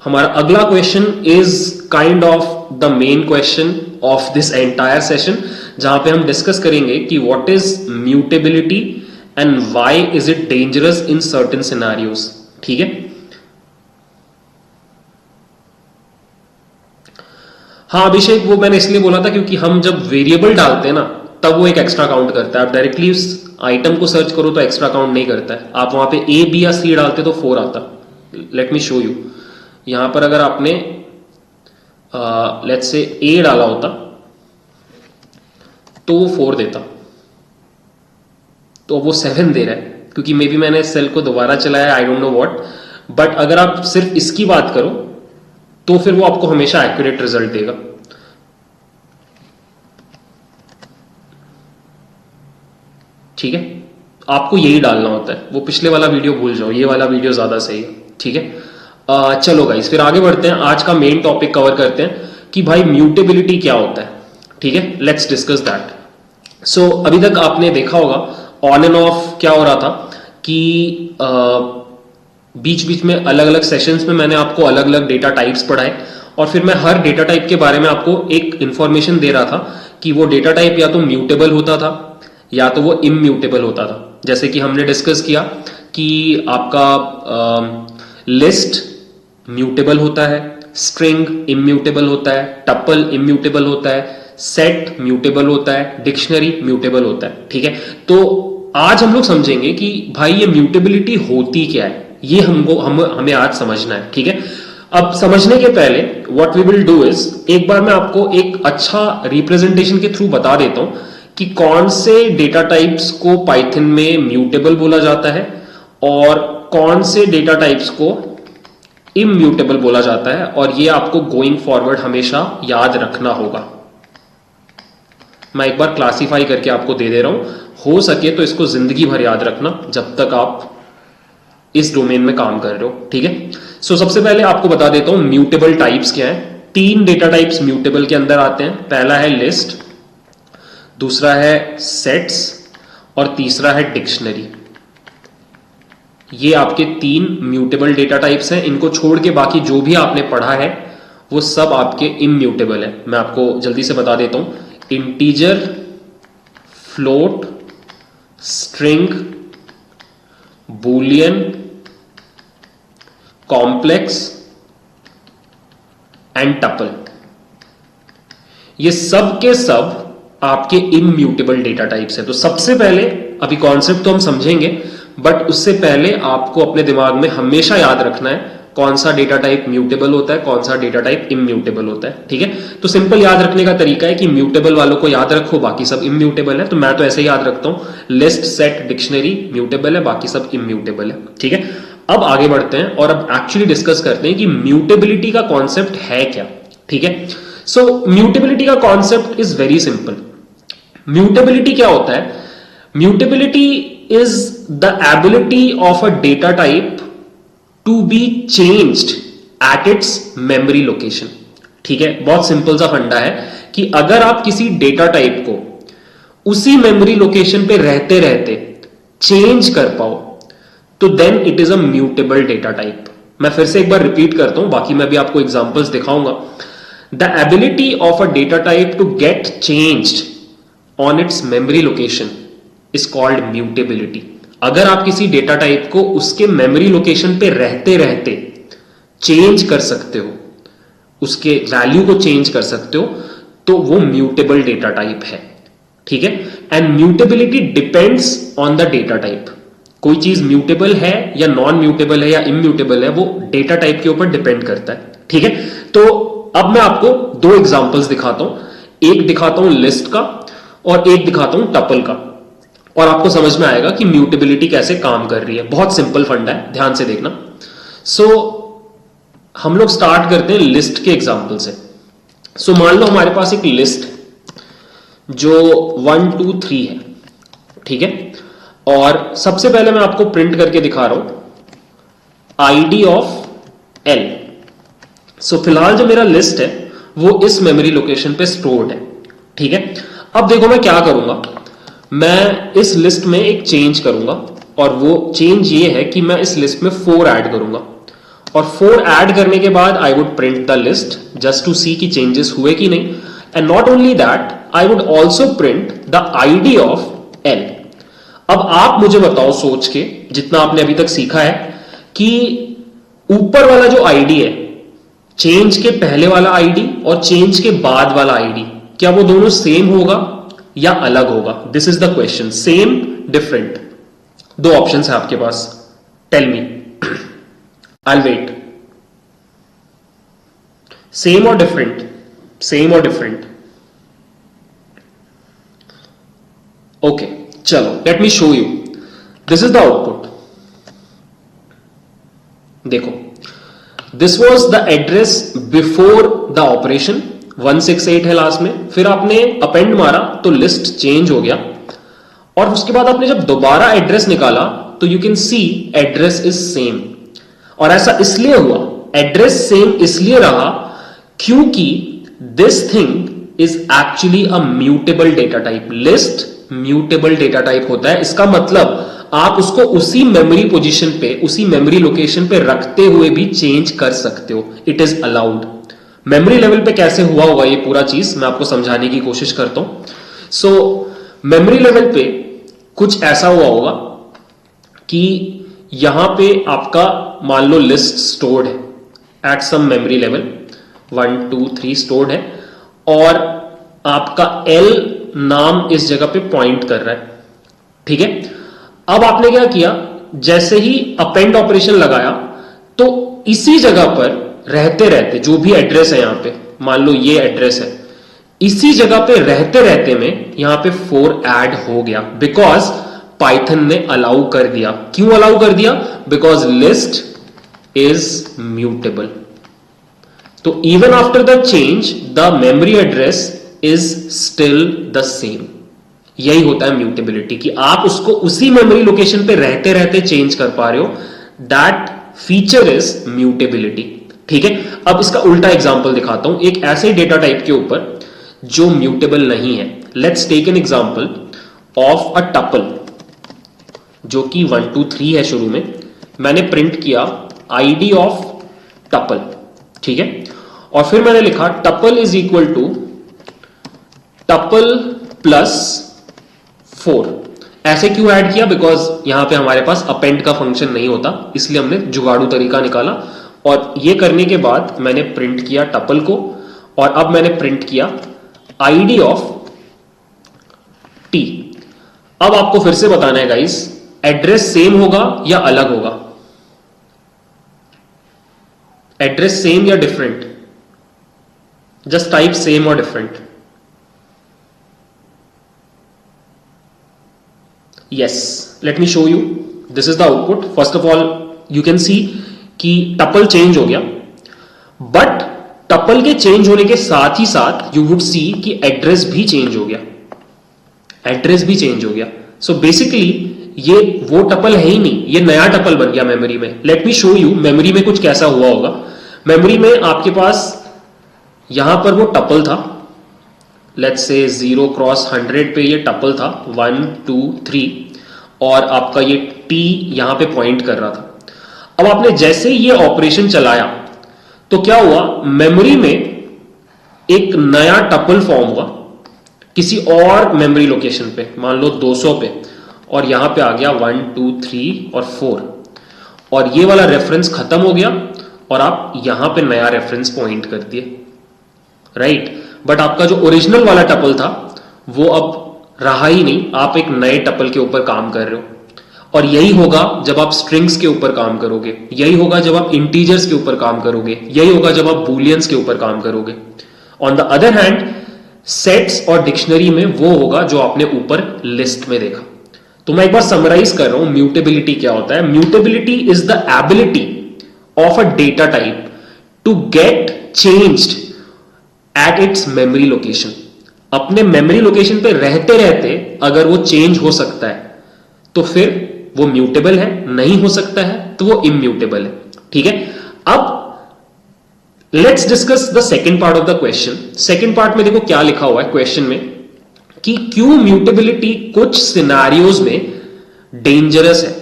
हमारा अगला question is kind of the main question of this entire session, जहां पे हम डिस्कस करेंगे कि what is mutability and why is it dangerous in certain scenarios, ठीक है। हाँ अभिषेक, वो मैंने इसलिए बोला था क्योंकि हम जब वेरिएबल डालते हैं ना तब वो एक एक्स्ट्रा काउंट करता है। आप डायरेक्टली उस आइटम को सर्च करो तो एक्स्ट्रा काउंट नहीं करता है। आप वहां पे ए बी या सी डालते तो 4 आता। Late me show you. यहां पर अगर आपने लेट्स से ए डाला होता तो वो 4 देता, तो वो 7 दे रहा है क्योंकि मे बी मैंने सेल को दोबारा चलाया, आई डोंट नो व्हाट। बट अगर आप सिर्फ इसकी बात करो तो फिर वो आपको हमेशा एक्यूरेट रिजल्ट देगा। ठीक है, आपको यही डालना होता है। वो पिछले वाला वीडियो भूल जाओ, ये वाला वीडियो ज्यादा सही है, ठीक है। चलो गाइस, फिर आगे बढ़ते हैं। आज का मेन टॉपिक कवर करते हैं कि भाई म्यूटेबिलिटी क्या होता है, ठीक है। Let's discuss that. सो अभी तक आपने देखा होगा ऑन एंड ऑफ क्या हो रहा था कि बीच बीच में अलग अलग सेशंस में मैंने आपको अलग अलग डेटा टाइप्स पढ़ाए और फिर मैं हर डेटा टाइप के बारे में आपको एक इंफॉर्मेशन दे रहा था कि वो डेटा टाइप या तो म्यूटेबल होता था या तो वो इम्यूटेबल होता था। जैसे कि हमने डिस्कस किया कि आपका लिस्ट म्यूटेबल होता है, स्ट्रिंग इम्यूटेबल होता है, टपल इम्यूटेबल होता है, सेट म्यूटेबल होता है, डिक्शनरी म्यूटेबल होता है, ठीक है। तो आज हम लोग समझेंगे कि भाई ये म्यूटेबिलिटी होती क्या है, ये हमें आज समझना है, ठीक है। अब समझने के पहले what we will do is, एक बार मैं आपको एक अच्छा रिप्रेजेंटेशन के थ्रू बता देता हूं कि कौन से डेटा टाइप्स को पाइथन में म्यूटेबल बोला जाता है और कौन से डेटा टाइप्स को इम्यूटेबल बोला जाता है, और ये आपको गोइंग फॉरवर्ड हमेशा याद रखना होगा। मैं एक बार क्लासिफाई करके आपको दे दे रहा हूं, हो सके तो इसको जिंदगी भर याद रखना जब तक आप इस डोमेन में काम कर रहे हो, ठीक है। सो सबसे पहले आपको बता देता हूं म्यूटेबल टाइप्स क्या है। 3 डेटा टाइप्स म्यूटेबल के अंदर आते हैं। पहला है लिस्ट, दूसरा है सेट्स और तीसरा है डिक्शनरी। ये आपके 3 म्यूटेबल डेटा टाइप्स हैं। इनको छोड़ के बाकी जो भी आपने पढ़ा है वो सब आपके इम्यूटेबल है। मैं आपको जल्दी से बता देता हूं, integer, float, string, Boolean, complex and tuple, ये सब के सब आपके इम्यूटेबल डेटा टाइप्स हैं। तो सबसे पहले अभी कॉन्सेप्ट तो हम समझेंगे, बट उससे पहले आपको अपने दिमाग में हमेशा याद रखना है कौन सा डेटा टाइप म्यूटेबल होता है, कौन सा डेटा टाइप इम्यूटेबल होता है, ठीक है। तो सिंपल याद रखने का तरीका है कि म्यूटेबल वालों को याद रखो, बाकी सब इम्यूटेबल है। तो मैं तो ऐसे याद रखता हूं, लिस्ट, सेट, डिक्शनरी म्यूटेबल है, बाकी सब इम्यूटेबल है, ठीक है। अब आगे बढ़ते हैं और अब एक्चुअली डिस्कस करते हैं कि म्यूटेबिलिटी का कॉन्सेप्ट है क्या, ठीक है। सो म्यूटेबिलिटी का concept is very simple. Mutability क्या होता है? Mutability is the ability of a data type to be changed at its memory location, ठीक है। बहुत सिंपल सा फंडा है कि अगर आप किसी डेटा टाइप को उसी मेमोरी लोकेशन पे रहते रहते चेंज कर पाओ तो then it is a mutable data type. मैं फिर से एक बार रिपीट करता हूं, बाकी मैं भी आपको एग्जांपल्स दिखाऊंगा। The ability of a data type to get changed on its memory location is called mutability. अगर आप किसी डेटा टाइप को उसके मेमोरी लोकेशन पे रहते रहते चेंज कर सकते हो, उसके वैल्यू को चेंज कर सकते हो, तो वो म्यूटेबल डेटा टाइप है, ठीक है। And mutability depends on the data type. कोई चीज म्यूटेबल है या नॉन म्यूटेबल है या इम्यूटेबल है, वो डेटा टाइप के ऊपर डिपेंड करता है, ठीक है। तो अब मैं आपको 2 एग्जांपल्स दिखाता हूं। एक दिखाता हूं लिस्ट का और एक दिखाता हूं टपल का, और आपको समझ में आएगा कि म्यूटेबिलिटी कैसे काम कर रही है। बहुत सिंपल फंडा है, ध्यान से देखना। सो हम लोग स्टार्ट करते हैं लिस्ट के एग्जांपल से। सो मान लो हमारे पास एक लिस्ट है जो 1 2 3 है, ठीक है। और सबसे पहले मैं आपको प्रिंट करके दिखा रहा हूं आईडी ऑफ एल। सो फिलहाल जो मेरा लिस्ट है वो इस मेमोरी लोकेशन पे स्टोर्ड है, ठीक है। अब देखो मैं क्या करूंगा, मैं इस लिस्ट में एक चेंज करूंगा और वो चेंज ये है कि मैं इस लिस्ट में 4 ऐड करूंगा और 4 ऐड करने के बाद I would print the list just to see कि चेंजेस हुए कि नहीं। And not only that, I would also print the ID of L. अब आप मुझे बताओ सोच के, जितना आपने अभी तक सीखा है, कि ऊपर वाला जो आईडी है, चेंज के पहले वाला आईडी और चेंज के बाद वाला आईडी, क्या वो दोनों सेम होगा या अलग होगा? This is the question. Same, different, दो ऑप्शंस है आपके पास। Tell me, I'll wait. Same or different? Same or different? Okay, चलो, let me show you. This is the output. देखो, this was the address before the operation. 168 है last में, फिर आपने अपेंड मारा तो लिस्ट चेंज हो गया और उसके बाद आपने जब दोबारा एड्रेस निकाला तो you can see address is same. और ऐसा इसलिए हुआ, एड्रेस सेम इसलिए रहा क्योंकि this thing is actually a mutable data type. List mutable data type होता है, इसका मतलब आप उसको उसी मेमोरी पोजीशन पे, उसी मेमोरी लोकेशन पे रखते हुए भी चेंज कर सकते हो। It is allowed. Memory level पे कैसे हुआ होगा ये पूरा चीज मैं आपको समझाने की कोशिश करता हूं। सो मेमोरी लेवल पे कुछ ऐसा हुआ होगा कि यहां पे आपका मान लो लिस्ट स्टोर्ड है at some memory level 1 2 3 stored है और आपका एल नाम इस जगह पे पॉइंट कर रहा है, ठीक है। अब आपने क्या किया, जैसे ही अपेंड ऑपरेशन लगाया तो इसी जगह पर रहते रहते, जो भी एड्रेस है यहां पे, मान लो ये एड्रेस है, इसी जगह पे रहते रहते में यहां पे 4 ऐड हो गया बिकॉज पाइथन ने अलाउ कर दिया। क्यों अलाउ कर दिया? Because list is mutable. तो even after the change the memory address is still the same. यही होता है म्यूटेबिलिटी, कि आप उसको उसी मेमोरी लोकेशन पे रहते रहते चेंज कर पा रहे हो। दैट फीचर इज म्यूटेबिलिटी, ठीक है। अब इसका उल्टा एग्जांपल दिखाता हूं, एक ऐसे डेटा टाइप के ऊपर जो म्यूटेबल नहीं है। Let's take an example of a tuple जो कि 1 2 3 है। शुरू में मैंने प्रिंट किया आईडी ऑफ टपल, ठीक है, और फिर मैंने लिखा tuple is equal to tuple plus 4। ऐसे क्यों ऐड किया? बिकॉज यहां पे हमारे पास अपेंड का फंक्शन नहीं होता, इसलिए हमने जुगाड़ू तरीका निकाला। और ये करने के बाद मैंने प्रिंट किया टपल को और अब मैंने प्रिंट किया आईडी ऑफ टी। अब आपको फिर से बताना है गाइस, एड्रेस सेम होगा या अलग होगा? एड्रेस सेम या डिफरेंट? जस्ट टाइप सेम और different. yes, let me show you. This is the output. First of all you can see कि टपल चेंज हो गया, बट टपल के चेंज होने के साथ ही साथ यू वुड सी कि एड्रेस भी चेंज हो गया। एड्रेस भी चेंज हो गया। सो बेसिकली ये वो टपल है ही नहीं, ये नया टपल बन गया मेमोरी में। Late me show you memory में कुछ कैसा हुआ होगा। मेमोरी में आपके पास यहां पर वो टपल था, लेट्स से 0 क्रॉस 100 पे ये टपल था 1 2 3 और आपका ये टी यहां पे पॉइंट कर रहा था। अब आपने जैसे ये ऑपरेशन चलाया तो क्या हुआ, मेमोरी में एक नया टपल फॉर्म हुआ किसी और मेमोरी लोकेशन पे, मान लो 200 पे, और यहां पे आ गया 1 2 3 और 4 और ये वाला रेफरेंस खत्म हो गया और आप यहां पे नया रेफरेंस पॉइंट कर दिए, राइट। बट आपका जो ओरिजिनल वाला टपल था वो अब रहा ही नहीं, आप एक नए टपल के ऊपर काम कर रहे हो। और यही होगा जब आप स्ट्रिंग्स के ऊपर काम करोगे, यही होगा जब आप इंटीजर्स के ऊपर काम करोगे, यही होगा जब आप बूलियंस के ऊपर काम करोगे। On the other hand sets और डिक्शनरी में वो होगा जो आपने ऊपर लिस्ट में देखा। तो मैं एक बार समराइज कर रहा हूं म्यूटेबिलिटी क्या होता है। Mutability is the ability of a data type to get changed at its memory location. अपने मेमोरी लोकेशन पे रहते रहते अगर वो चेंज हो सकता है तो फिर वो म्यूटेबल है, नहीं हो सकता है तो वो इम्यूटेबल है। ठीक है, अब let's discuss the second part of the question. Second part में देखो क्या लिखा हुआ है क्वेश्चन में कि क्यों म्यूटेबिलिटी कुछ सिनेरियोज में डेंजरस है।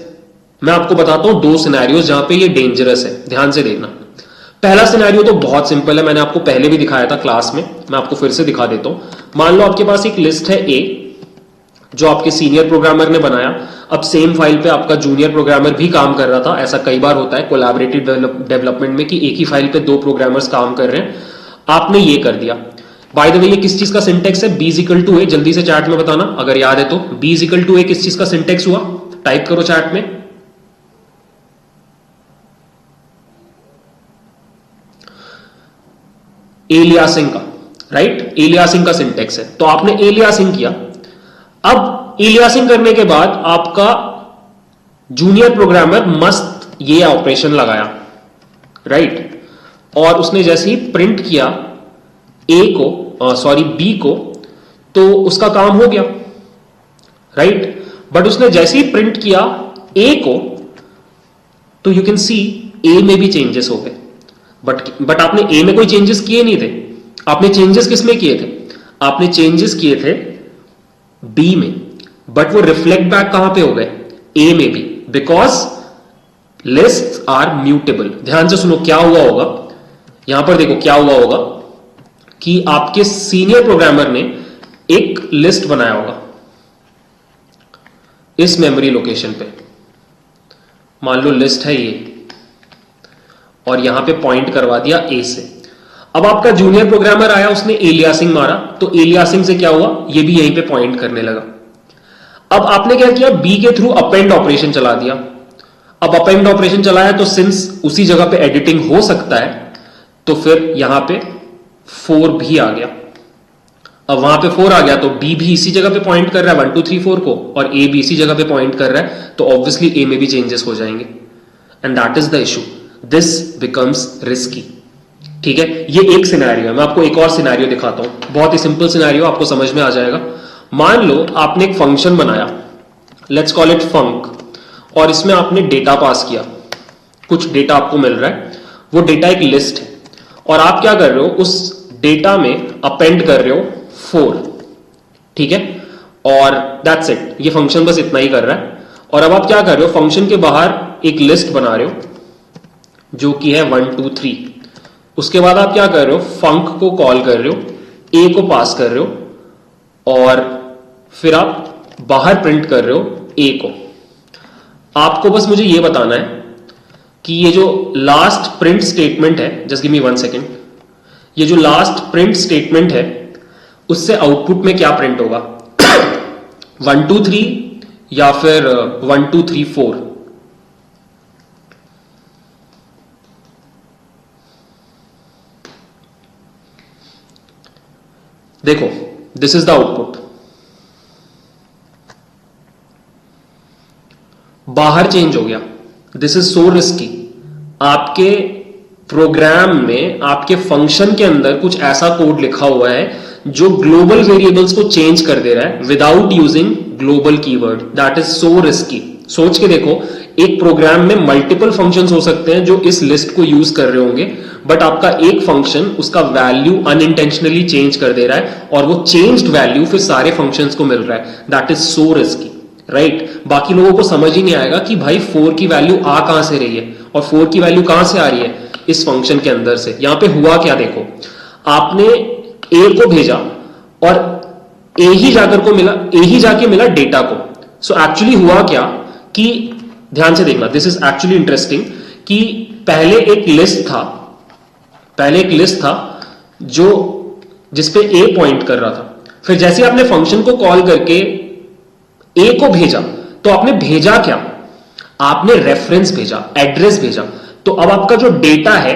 मैं आपको बताता हूं दो सिनेरियोज जहां पे ये डेंजरस है, ध्यान से देखना। पहला सिनेरियो तो बहुत सिंपल है, मैंने आपको पहले भी दिखाया था क्लास में, मैं आपको फिर से दिखा देता हूं। मान लो आपके पास एक लिस्ट है ए जो आपके सीनियर प्रोग्रामर ने बनाया, अब सेम फाइल पे आपका जूनियर प्रोग्रामर भी काम कर रहा था। ऐसा कई बार होता है कोलैबोरेटिव डेवलपमेंट में कि एक ही फाइल पे दो प्रोग्रामर्स काम कर रहे हैं, आपने ये कर दिया। बाय द वे ये किस चीज का सिंटेक्स है, बी इज इक्वल टू ए, जल्दी से चैट में बताना अगर याद है तो। बी इज इक्वल टू ए किस चीज का सिंटेक्स हुआ, टाइप करो चैट में। एलियासिंग का, राइट, एलियासिंग का सिंटेक्स है। तो आपने एलियासिंग किया। अब एलियासिंग करने के बाद आपका जूनियर प्रोग्रामर मस्त ये ऑपरेशन लगाया, राइट, और उसने जैसे ही प्रिंट किया ए को, सॉरी बी को, तो उसका काम हो गया, राइट। बट उसने जैसे ही प्रिंट किया ए को तो यू कैन सी ए में भी चेंजेस हो गए। बट आपने ए में कोई चेंजेस किए नहीं थे, आपने चेंजेस किस में किए थे, आपने चेंजेस किए थे बी में, बट वो रिफ्लेक्ट बैक कहां पे हो गए, ए में भी, बिकॉज लिस्ट्स आर म्यूटेबल। ध्यान से सुनो क्या हुआ होगा, यहां पर देखो क्या हुआ होगा कि आपके सीनियर प्रोग्रामर ने एक लिस्ट बनाया होगा इस मेमोरी लोकेशन पे, मान लो लिस्ट है ये, और यहां पे पॉइंट करवा दिया ए से। अब आपका जूनियर प्रोग्रामर आया, उसने एलियासिंग मारा, तो एलियासिंग से क्या हुआ, ये भी यहीं पे पॉइंट करने लगा। अब आपने क्या किया, बी के थ्रू अपेंड ऑपरेशन चला दिया। अब अपेंड ऑपरेशन चलाया तो सिंस उसी जगह पे एडिटिंग हो सकता है तो फिर यहां पे 4 भी आ गया। अब वहां पे 4 आ गया तो बी भी इसी जगह पे पॉइंट कर रहा है 1 2 3 4 को, और ए भी इसी जगह पे पॉइंट कर रहा है, तो ऑब्वियसली ए में भी चेंजेस हो जाएंगे, and that is the issue, this becomes risky. ठीक है, ये एक सिनेरियो है। मैं आपको एक और सिनेरियो दिखाता हूं, बहुत ही सिंपल सिनेरियो, आपको समझ में आ जाएगा। मान लो आपने एक फंक्शन बनाया, लेट्स कॉल इट फंक, और इसमें आपने डेटा पास किया, कुछ डेटा आपको मिल रहा है, वो डेटा एक लिस्ट है, और आप क्या कर रहे हो, उस डेटा में अपेंड कर रहे हो 4, ठीक है, और दैट्स इट, ये फंक्शन बस इतना ही कर रहा है। और अब आप क्या कर रहे हो, फंक्शन के बाहर एक लिस्ट बना रहे हो जो कि है 1 2 3। उसके बाद आप क्या कर रहे हो, फंक को कॉल कर रहे हो, ए को पास कर रहे हो, और फिर आप बाहर प्रिंट कर रहे हो ए को। आपको बस मुझे ये बताना है कि ये जो लास्ट प्रिंट स्टेटमेंट है, जस्ट गिव मी 1 सेकेंड, ये जो लास्ट प्रिंट स्टेटमेंट है उससे आउटपुट में क्या प्रिंट होगा 1 2 3 या फिर 1 2 3 4। देखो दिस इज द आउटपुट, बाहर चेंज हो गया, दिस इज सो रिस्की। आपके प्रोग्राम में, आपके फंक्शन के अंदर कुछ ऐसा कोड लिखा हुआ है जो ग्लोबल वेरिएबल्स को चेंज कर दे रहा है without using global keyword, that is so risky. सोच के देखो, एक प्रोग्राम में मल्टीपल फंक्शंस हो सकते हैं जो इस लिस्ट को यूज कर रहे होंगे, बट आपका एक फंक्शन उसका वैल्यू अनइंटेंशनली चेंज कर दे रहा है, और वो चेंज्ड वैल्यू फिर सारे फंक्शंस को मिल रहा है, that is so risky, right. बाकी लोगों को समझ ही नहीं आएगा कि भाई 4 की वैल्यू आ कहां से रही है, और 4 की वैल्यू कहां से आ रही है, इस फंक्शन के अंदर से। यहां पे हुआ क्या, देखो आपने ए को भेजा और ए ही जाकर को मिला, ए ही जाके मिला डेटा को। सो एक्चुअली हुआ क्या कि, ध्यान से देखना, दिस इज एक्चुअली इंटरेस्टिंग, कि पहले एक लिस्ट था जो जिसपे ए पॉइंट कर रहा था, फिर जैसे आपने फंक्शन को कॉल करके ए को भेजा, तो आपने भेजा क्या, आपने रेफरेंस भेजा, एड्रेस भेजा, तो अब आपका जो डेटा है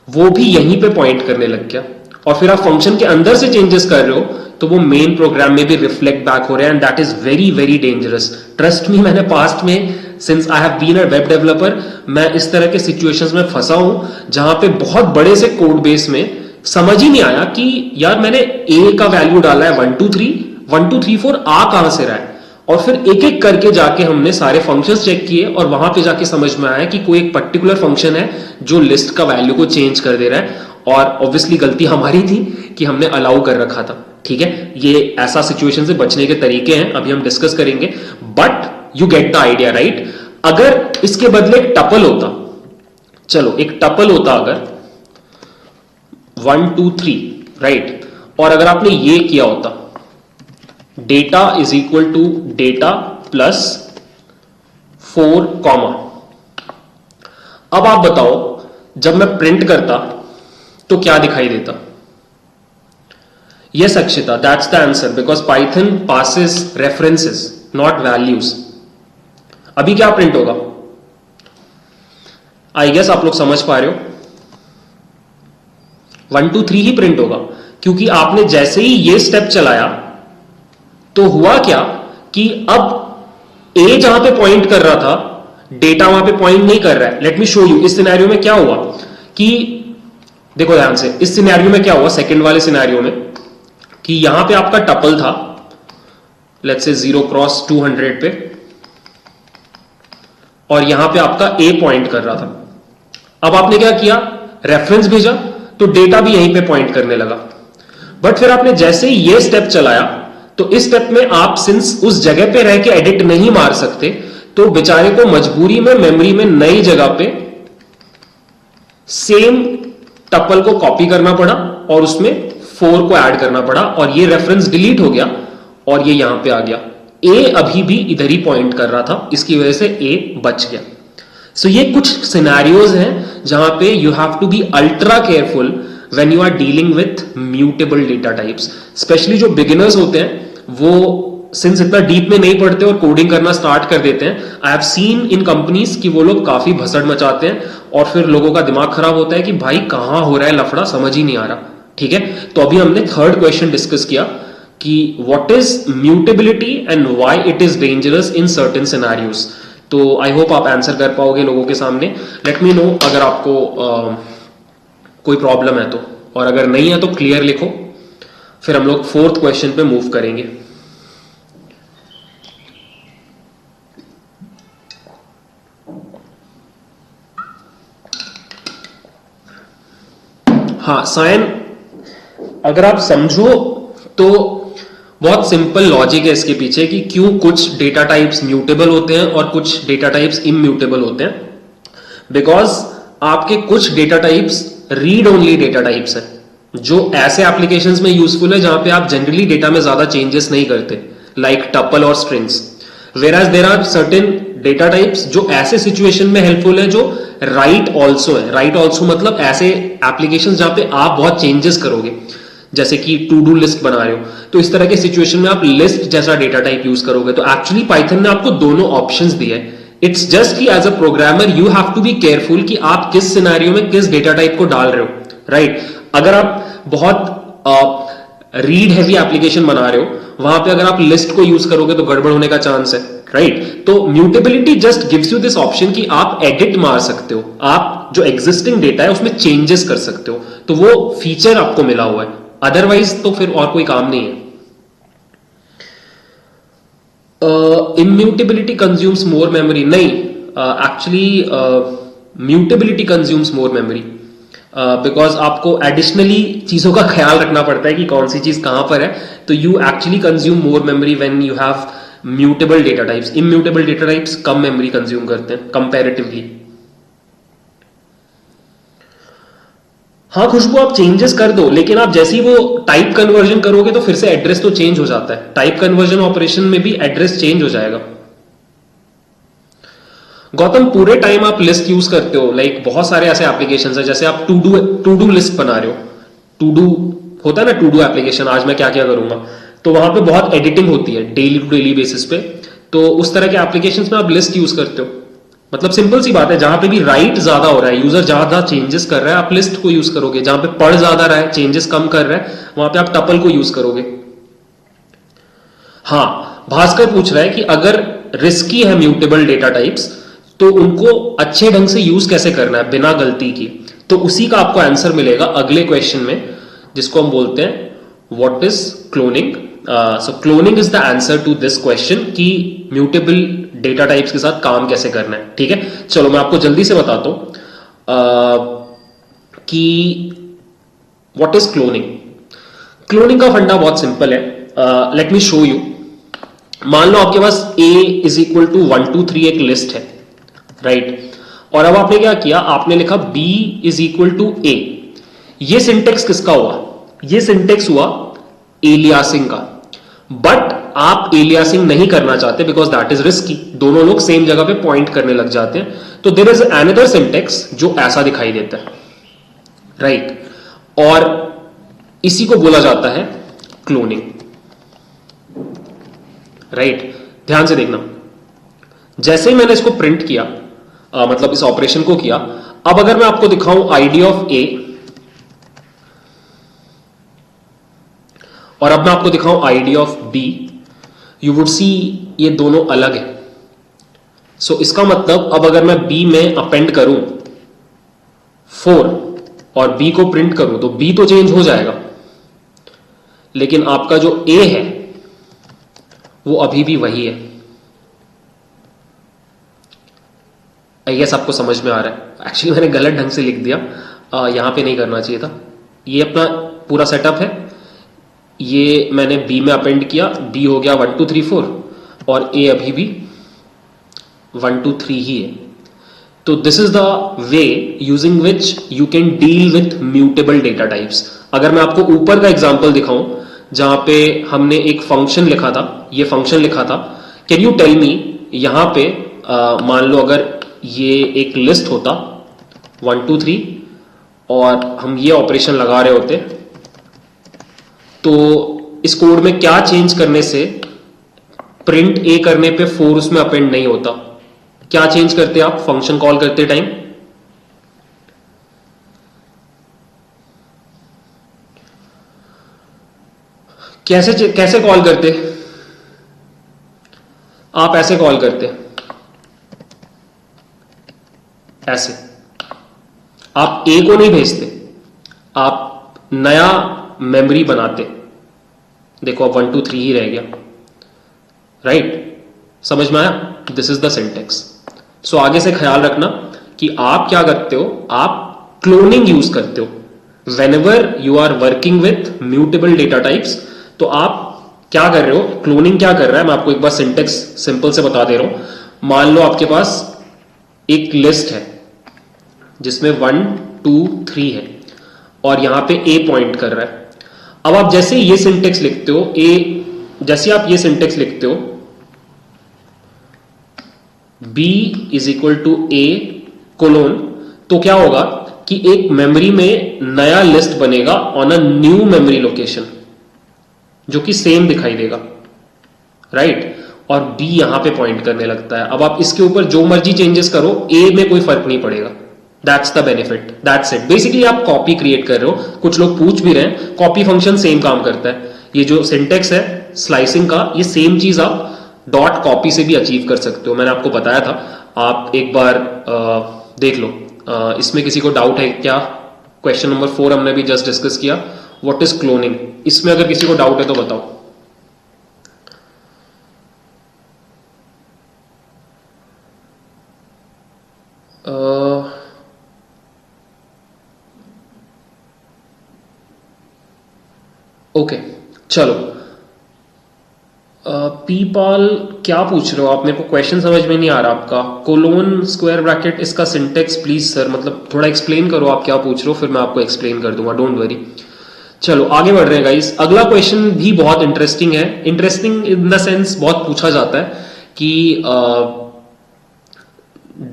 वो भी यहीं पे पॉइंट करने लग गया, और फिर आप फंक्शन के अंदर से चेंजेस कर रहे हो तो वो मेन प्रोग्राम में भी रिफ्लेक्ट बैक हो रहा है, and that is very very dangerous. Trust me, मैंने पास्ट में, since I have been a web developer, मैं इस तरह के सिचुएशंस में फंसा हूं जहां पे बहुत बड़े से कोड बेस में समझ ही नहीं आया कि यार मैंने ए का वैल्यू डाला है 1 2 3 1 2 3 4 आ कहां से रहा है, और फिर एक एक करके जाके हमने सारे फंक्शंस चेक किए और वहां पे जाके समझ में आया कि कोई एक पर्टिकुलर फंक्शन है जो लिस्ट का वैल्यू को चेंज कर दे रहा है, और ऑब्वियसली गलती हमारी थी कि हमने अलाउ कर रखा था। ठीक है, ये ऐसा सिचुएशन से बचने के तरीके हैं, अभी हम डिस्कस करेंगे, but you get the idea right. अगर इसके बदले एक टपल होता, चलो एक टपल होता अगर 1 2 3 राइट, और अगर आपने ये किया होता data is equal to data plus 4 comma, अब आप बताओ जब मैं प्रिंट करता तो क्या दिखाई देता? Yes, Akshita, that's the answer because Python passes references, not values. अभी क्या प्रिंट होगा? आई गेस आप लोग समझ पा रहे हो, 1 2 3 ही प्रिंट होगा, क्योंकि आपने जैसे ही ये स्टेप चलाया तो हुआ क्या कि अब ए जहां पे पॉइंट कर रहा था, डेटा वहां पे पॉइंट नहीं कर रहा है। Late me show you. इस सिनेरियो में क्या हुआ कि देखो ध्यान से, इस सिनेरियो में क्या हुआ, सेकंड वाले सिनेरियो में, कि यहां पे आपका टपल था लेट्स से 0 क्रॉस 200 पे, और यहां पे आपका ए पॉइंट कर रहा था। अब आपने क्या किया, रेफरेंस भेजा तो डेटा भी यहीं पे पॉइंट करने लगा। बट फिर आपने जैसे ही ये स्टेप चलाया तो इस स्टेप में आप सिंस उस जगह पे रह के एडिट नहीं मार सकते, तो बेचारे को मजबूरी में मेमोरी में नई जगह पे सेम टपल को कॉपी करना पड़ा और उसमें 4 को ऐड करना पड़ा, और ये रेफरेंस डिलीट हो गया और ये यहां पे आ गया। ए अभी भी इधर ही पॉइंट कर रहा था, इसकी वजह से ए बच गया। सो ये कुछ सिनेरियोज हैं जहां पे you have to be ultra careful when you are dealing with mutable data types. Specially जो बिगिनर्स होते हैं वो सिंस इतना डीप में नहीं पढ़ते और कोडिंग करना स्टार्ट कर देते हैं, I have seen in companies कि वो लोग काफी भसड़ मचाते हैं और फिर लोगों का दिमाग खराब होता है कि भाई कहां हो रहा है लफड़ा, समझ ही नहीं आ रहा। ठीक है, तो अभी हमने थर्ड क्वेश्चन डिस्कस किया कि what is mutability and why it is dangerous in certain scenarios. तो आई होप आप आंसर कर पाओगे लोगों के सामने। लेट मी नो अगर आपको कोई प्रॉब्लम है तो, और अगर नहीं है तो क्लियर लिखो, फिर हम लोग फोर्थ क्वेश्चन पे मूव करेंगे। हाँ सायन, अगर आप समझो तो बहुत सिंपल लॉजिक है इसके पीछे कि क्यों कुछ डेटा टाइप्स म्यूटेबल होते हैं और कुछ डेटा टाइप्स इम्यूटेबल होते हैं। बिकॉज आपके कुछ data types read only data types है, जो ऐसे एप्लीकेशंस में यूजफुल है जहां पे आप जनरली डेटा में ज्यादा चेंजेस नहीं करते, लाइक टपल और strings. Whereas there are certain data types जो ऐसे सिचुएशन में हेल्पफुल है जो राइट ऑल्सो है। राइट ऑल्सो मतलब ऐसे एप्लीकेशंस जहां पे आप बहुत चेंजेस करोगे, जैसे कि टू डू लिस्ट बना रहे हो, तो इस तरह के सिचुएशन में आप लिस्ट जैसा डेटा टाइप यूज करोगे। तो एक्चुअली पाइथन ने आपको दोनों ऑप्शंस दिए हैं। इट्स जस्ट कि as a programmer you have to be careful कि आप किस सिनेरियो में किस डेटा टाइप को डाल रहे हो, राइट। अगर आप बहुत रीड हैवी एप्लीकेशन बना रहे हो, वहां पे अगर आप लिस्ट को यूज करोगे तो गड़बड़ होने का चांस है, राइट। तो mutability just gives you this option कि आप एडिट मार सकते हो, आप जो एग्जिस्टिंग डेटा है उसमें चेंजेस कर सकते हो, तो वो फीचर आपको मिला हुआ है। अदरवाइज तो फिर और कोई काम नहीं है। इम्यूटेबिलिटी कंज्यूम्स मोर मेमोरी, नहीं, actually mutability consumes more memory because आपको एडिशनली चीजों का ख्याल रखना पड़ता है कि कौन सी चीज कहां पर है, तो you actually consume more memory when you have mutable data types. Immutable data types come memory consume करते हैं कंपैरेटिवली। हाँ खुशबू, आप चेंजेस कर दो, लेकिन आप जैसे ही वो टाइप कन्वर्जन करोगे तो फिर से एड्रेस तो चेंज हो जाता है। टाइप कन्वर्जन ऑपरेशन में भी एड्रेस चेंज हो जाएगा। गौतम, पूरे टाइम आप लिस्ट यूज करते हो, लाइक बहुत सारे ऐसे एप्लीकेशंस है, जैसे आप टू डू लिस्ट बना रहे हो, टू डू होता है ना, टू डू एप्लीकेशन, आज मैं क्या क्या करूंगा, तो वहां पे बहुत एडिटिंग होती है डेली टू डेली बेसिस पे, तो उस तरह के एप्लीकेशंस में आप लिस्ट यूज करते हो। मतलब सिंपल सी बात है, जहां पे भी राइट ज्यादा हो रहा है, यूजर ज्यादा चेंजेस कर रहा है, आप लिस्ट को यूज करोगे। जहां पे पढ़ ज्यादा रहा है, चेंजेस कम कर रहा है, वहां पे आप टपल को यूज करोगे। हाँ, भास्कर पूछ रहा है कि अगर रिस्की है म्यूटेबल डेटा टाइप्स तो उनको अच्छे ढंग से यूज कैसे करना है बिना गलती की। तो उसी का आपको आंसर मिलेगा अगले क्वेश्चन में, जिसको हम बोलते हैं what is cloning. So cloning is the answer to this question कि म्यूटेबल डेटा टाइप्स के साथ काम कैसे करना है। ठीक है, चलो मैं आपको जल्दी से बताता हूं कि व्हाट इज क्लोनिंग। क्लोनिंग का फंडा बहुत सिंपल है, लेट मी शो यू। मान लो आपके पास a इज इक्वल टू 1 2 3 एक लिस्ट है, राइट? और अब आपने क्या किया, आपने लिखा b is equal to a। ये सिंटेक्स किसका हुआ? ये सिंटेक्स हुआ एलियासिंग का। बट आप एलियासिंग नहीं करना चाहते बिकॉज दैट इज रिस्की, दोनों लोग सेम जगह पे पॉइंट करने लग जाते हैं। तो देयर इज अनदर सिंटेक्स जो ऐसा दिखाई देता है, राइट? और इसी को बोला जाता है क्लोनिंग, राइट? ध्यान से देखना, जैसे ही मैंने इसको प्रिंट किया, मतलब इस ऑपरेशन को किया, अब अगर मैं आपको दिखाऊं आईडी ऑफ ए और अब मैं आपको दिखाऊं ID of b, you would see ये दोनों अलग है। सो इसका मतलब अब अगर मैं बी में अपेंड करूं 4 और बी को प्रिंट करूं तो बी तो चेंज हो जाएगा, लेकिन आपका जो ए है वो अभी भी वही है। आई गेस आपको समझ में आ रहा है। एक्चुअली मैंने गलत ढंग से लिख दिया, यहां पे नहीं करना चाहिए था। ये अपना पूरा सेटअप है, ये मैंने बी में अपेंड किया, बी हो गया 1 2 3 4 और ए अभी भी 1 2 3 ही है। तो this is the way using which you can deal with mutable data types. अगर मैं आपको ऊपर का एग्जांपल दिखाऊं जहां पे हमने एक फंक्शन लिखा था, ये फंक्शन लिखा था, कैन यू टेल मी यहां पे मान लो अगर ये एक लिस्ट होता 1 2 3 और हम ये ऑपरेशन लगा रहे होते, तो इस कोड में क्या चेंज करने से प्रिंट ए करने पे 4 उसमें अपेंड नहीं होता? क्या चेंज करते आप फंक्शन कॉल करते टाइम? कैसे कॉल करते? आप ऐसे कॉल करते, ऐसे। आप ए को नहीं भेजते, आप नया मेमोरी बनाते। देखो अब 1 2 3 ही रह गया, राइट? समझ में आया? This is the syntax. So आगे से ख्याल रखना कि आप क्या करते हो, आप क्लोनिंग यूज करते हो whenever you are working with mutable data types. तो आप क्या कर रहे हो, क्लोनिंग क्या कर रहा है, मैं आपको एक बार सिंटेक्स सिंपल से बता दे रहा हूं। मान लो आपके पास एक लिस्ट है जिसमें 1 2 3 है और यहां पे ए पॉइंट कर रहा है। अब आप जैसे ये सिंटेक्स लिखते हो, जैसे आप ये सिंटेक्स लिखते हो b is equal to a colon, तो क्या होगा कि एक मेमोरी में नया लिस्ट बनेगा on a new memory location जो कि सेम दिखाई देगा, राइट? और b यहां पे पॉइंट करने लगता है। अब आप इसके ऊपर जो मर्जी चेंजेस करो, a में कोई फर्क नहीं पड़ेगा। That's the benefit, that's it. Basically आप कॉपी क्रिएट कर रहे हो। कुछ लोग पूछ भी रहे हैं, कॉपी फंक्शन सेम काम करता है। ये जो सिंटेक्स है स्लाइसिंग का, ये सेम चीज आप डॉट कॉपी से भी अचीव कर सकते हो। मैंने आपको बताया था, आप एक बार देख लो। इसमें किसी को डाउट है क्या? क्वेश्चन नंबर 4 हमने भी जस्ट डिस्कस किया, व्हाट इज क्लोनिंग। इसमें अगर किसी को डाउट है तो बताओ। ओके, चलो। पीपाल क्या पूछ रहे हो आप? मेरे को क्वेश्चन समझ में नहीं आ रहा आपका। कोलोन स्क्वायर ब्रैकेट इसका सिंटेक्स प्लीज सर, मतलब थोड़ा एक्सप्लेन करो आप क्या पूछ रहे हो, फिर मैं आपको एक्सप्लेन कर दूंगा, डोंट वरी। चलो आगे बढ़ रहे हैं गाइस। अगला क्वेश्चन भी बहुत इंटरेस्टिंग है। इंटरेस्टिंग इन द सेंस बहुत पूछा जाता है कि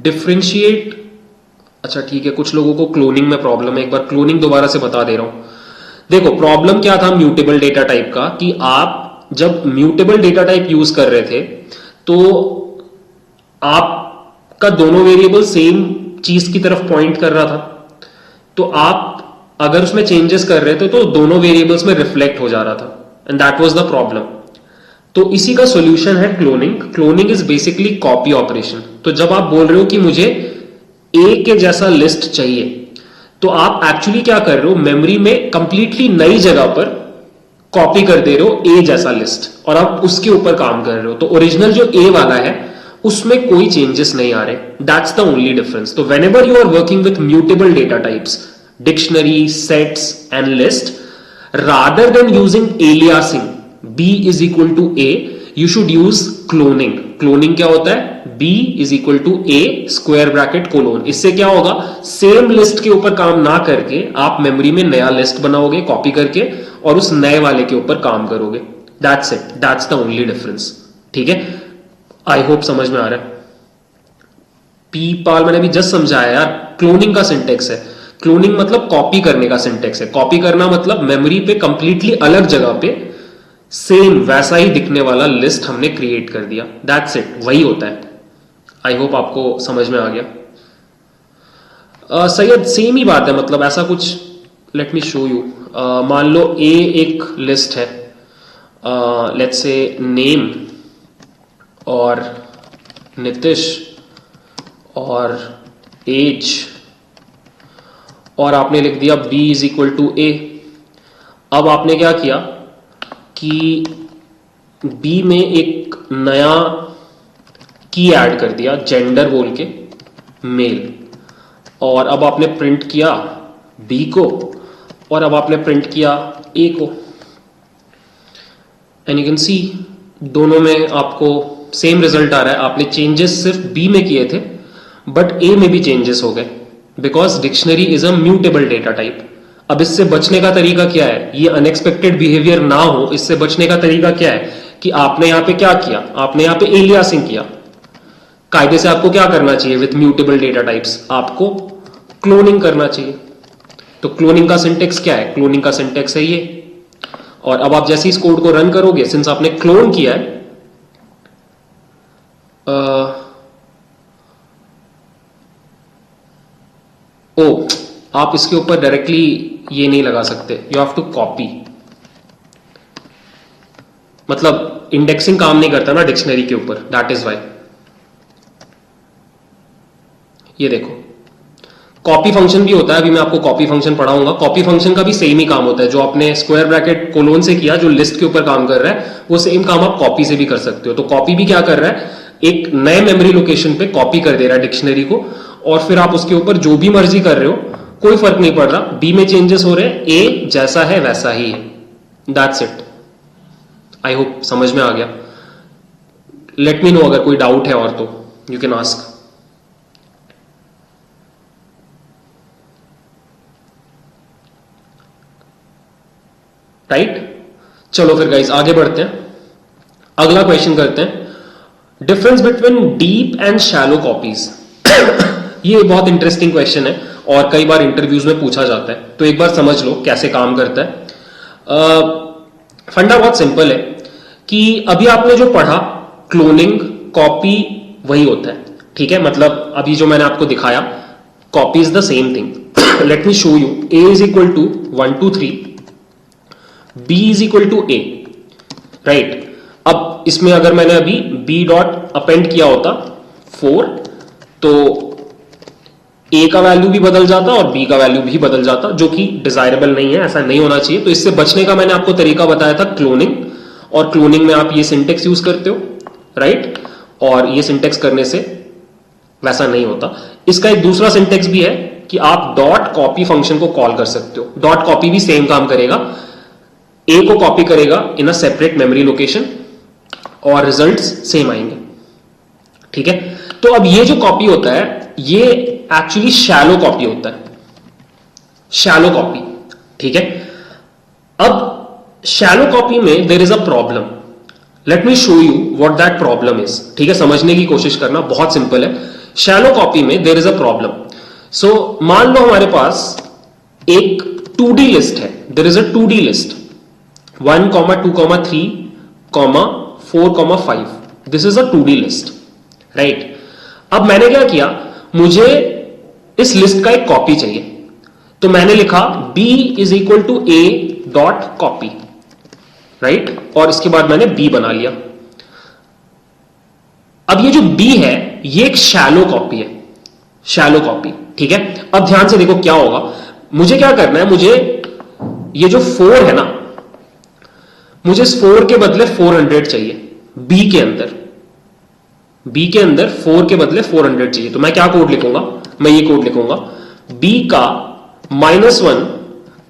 डिफरेंशिएट। अच्छा ठीक है, कुछ लोगों को क्लोनिंग में प्रॉब्लम है। एक बार क्लोनिंग दोबारा से बता दे रहा हूं। देखो प्रॉब्लम क्या था म्यूटेबल डेटा टाइप का, कि आप जब म्यूटेबल डेटा टाइप यूज कर रहे थे तो आपका दोनों वेरिएबल सेम चीज की तरफ पॉइंट कर रहा था। तो आप अगर उसमें चेंजेस कर रहे थे तो दोनों वेरिएबल्स में रिफ्लेक्ट हो जा रहा था, and that was the problem. तो इसी का सॉल्यूशन है cloning. Cloning is basically copy operation. तो जब आप बोल रहे हो कि मुझे ए के जैसा लिस्ट चाहिए, तो आप एक्चुअली क्या कर रहे हो, मेमोरी में कंप्लीटली नई जगह पर कॉपी कर दे रहे हो ए जैसा लिस्ट, और आप उसके ऊपर काम कर रहे हो। तो ओरिजिनल जो ए वाला है उसमें कोई चेंजेस नहीं आ रहे। That's the only difference. तो whenever you are working with mutable data types, dictionary, sets and list, rather than using aliasing b is equal to a, you should use cloning. cloning क्या होता है, b is equal to a square bracket colon. इससे क्या होगा, same list के ऊपर काम ना करके आप मेमोरी में नया लिस्ट बनाओगे कॉपी करके, और उस नए वाले के ऊपर काम करोगे। That's it, that's the only difference. ठीक है, आई होप समझ में आ रहा है। पी पाल मैंने अभी जस्ट समझाया यार, क्लोनिंग का सिंटेक्स है। क्लोनिंग मतलब कॉपी करने का सिंटेक्स है। कॉपी करना मतलब मेमोरी पे कंप्लीटली अलग जगह पे सेम वैसा ही दिखने वाला लिस्ट हमने क्रिएट कर दिया। दैट्स इट, वही होता है। आई होप आपको समझ में आ गया। सैयद सेम ही बात है, मतलब ऐसा कुछ, लेट मी शो यू। मान लो ए एक लिस्ट है, लेट्स से नेम और नितिश और एज, और आपने लिख दिया b इज इक्वल टू ए। अब आपने क्या किया कि b में एक नया की ऐड कर दिया, जेंडर बोल के, मेल, और अब आपने प्रिंट किया b को, और अब आपने प्रिंट किया a को। एंड यू कैन सी दोनों में आपको सेम रिजल्ट आ रहा है। आपने चेंजेस सिर्फ b में किए थे, बट a में भी चेंजेस हो गए, because dictionary is a mutable data type. अब इससे बचने का तरीका क्या है, ये अनएक्सपेक्टेड बिहेवियर ना हो, इससे बचने का तरीका क्या है कि आपने यहां पे क्या किया, आपने यहां पे एलियासिंग किया। कायदे से आपको क्या करना चाहिए विथ म्यूटेबल डेटा टाइप्स, आपको क्लोनिंग करना चाहिए। तो क्लोनिंग का सिंटेक्स क्या है, क्लोनिंग का सिंटेक्स है ये। और अब आप जैसे इस कोड को रन करोगे, सिंस आपने क्लोन किया है, आप इसके ऊपर डायरेक्टली ये नहीं लगा सकते, यू हैव टू कॉपी। मतलब इंडेक्सिंग काम नहीं करता ना डिक्शनरी के ऊपर, दैट इज वाई। ये देखो, कॉपी फंक्शन भी होता है, अभी मैं आपको कॉपी फंक्शन पढ़ाऊंगा। कॉपी फंक्शन का भी सेम ही काम होता है, जो आपने स्क्वायर ब्रैकेट कोलोन से किया, जो लिस्ट के ऊपर काम कर रहा है, वो सेम काम आप कॉपी से भी कर सकते हो। तो कॉपी भी क्या कर रहा है, एक नए मेमोरी लोकेशन पे कॉपी कर दे रहा है डिक्शनरी को, और फिर आप उसके ऊपर जो भी मर्जी कर रहे हो, कोई फर्क नहीं पड़ रहा। बी में चेंजेस हो रहे हैं, ए जैसा है वैसा ही है। That's it. आई होप समझ में आ गया। लेट मी नो अगर कोई डाउट है और, तो यू कैन आस्क। राइट, चलो फिर गाइस आगे बढ़ते हैं, अगला क्वेश्चन करते हैं। Difference between deep and shallow copies. ये बहुत इंटरेस्टिंग क्वेश्चन है और कई बार इंटरव्यूज में पूछा जाता है, तो एक बार समझ लो कैसे काम करता है। फंडा बहुत सिंपल है कि अभी आपने जो पढ़ा, क्लोनिंग, कॉपी, वही होता है। ठीक है, मतलब अभी जो मैंने आपको दिखाया, copy is the same thing. Let me show you. A is equal to 1 2 3, b is equal to a, right. अब इसमें अगर मैंने अभी बी डॉट अपेंड किया होता 4, तो ए का वैल्यू भी बदल जाता और बी का वैल्यू भी बदल जाता, जो कि डिजायरेबल नहीं है, ऐसा नहीं होना चाहिए। तो इससे बचने का मैंने आपको तरीका बताया था क्लोनिंग, और क्लोनिंग में आप ये सिंटेक्स यूज करते हो, राइट। और ये सिंटेक्स करने से वैसा नहीं होता। इसका एक दूसरा सिंटेक्स भी है कि आप डॉट कॉपी फंक्शन को कॉल कर सकते हो। डॉट कॉपी भी सेम काम करेगा, ए को कॉपी करेगा इन अ सेपरेट मेमोरी लोकेशन, और रिजल्ट्स सेम आएंगे। ठीक है, तो अब ये जो कॉपी होता है, ये एक्चुअली शैलो कॉपी होता है, शैलो कॉपी। ठीक है, अब शैलो कॉपी में there is a problem. Let me show you what that problem is. ठीक है, समझने की कोशिश करना, बहुत सिंपल है। शैलो कॉपी में there is a problem. So मान लो हमारे पास एक 2D लिस्ट है, there is a 2D list 1, 2, 3, 4, 5। This is a 2D list, right. अब मैंने क्या किया, मुझे इस लिस्ट का एक कॉपी चाहिए, तो मैंने लिखा b is equal to a dot copy, right, और इसके बाद मैंने b बना लिया। अब ये जो b है, ये एक शैलो कॉपी है, शैलो कॉपी। ठीक है, अब ध्यान से देखो क्या होगा। मुझे क्या करना है, मुझे ये जो 4 है ना, मुझे इस 4 के बदले 400 चाहिए बी के अंदर। बी के अंदर 4 के बदले 400 चाहिए। तो मैं क्या कोड लिखूंगा, मैं ये कोड लिखूंगा, बी का -1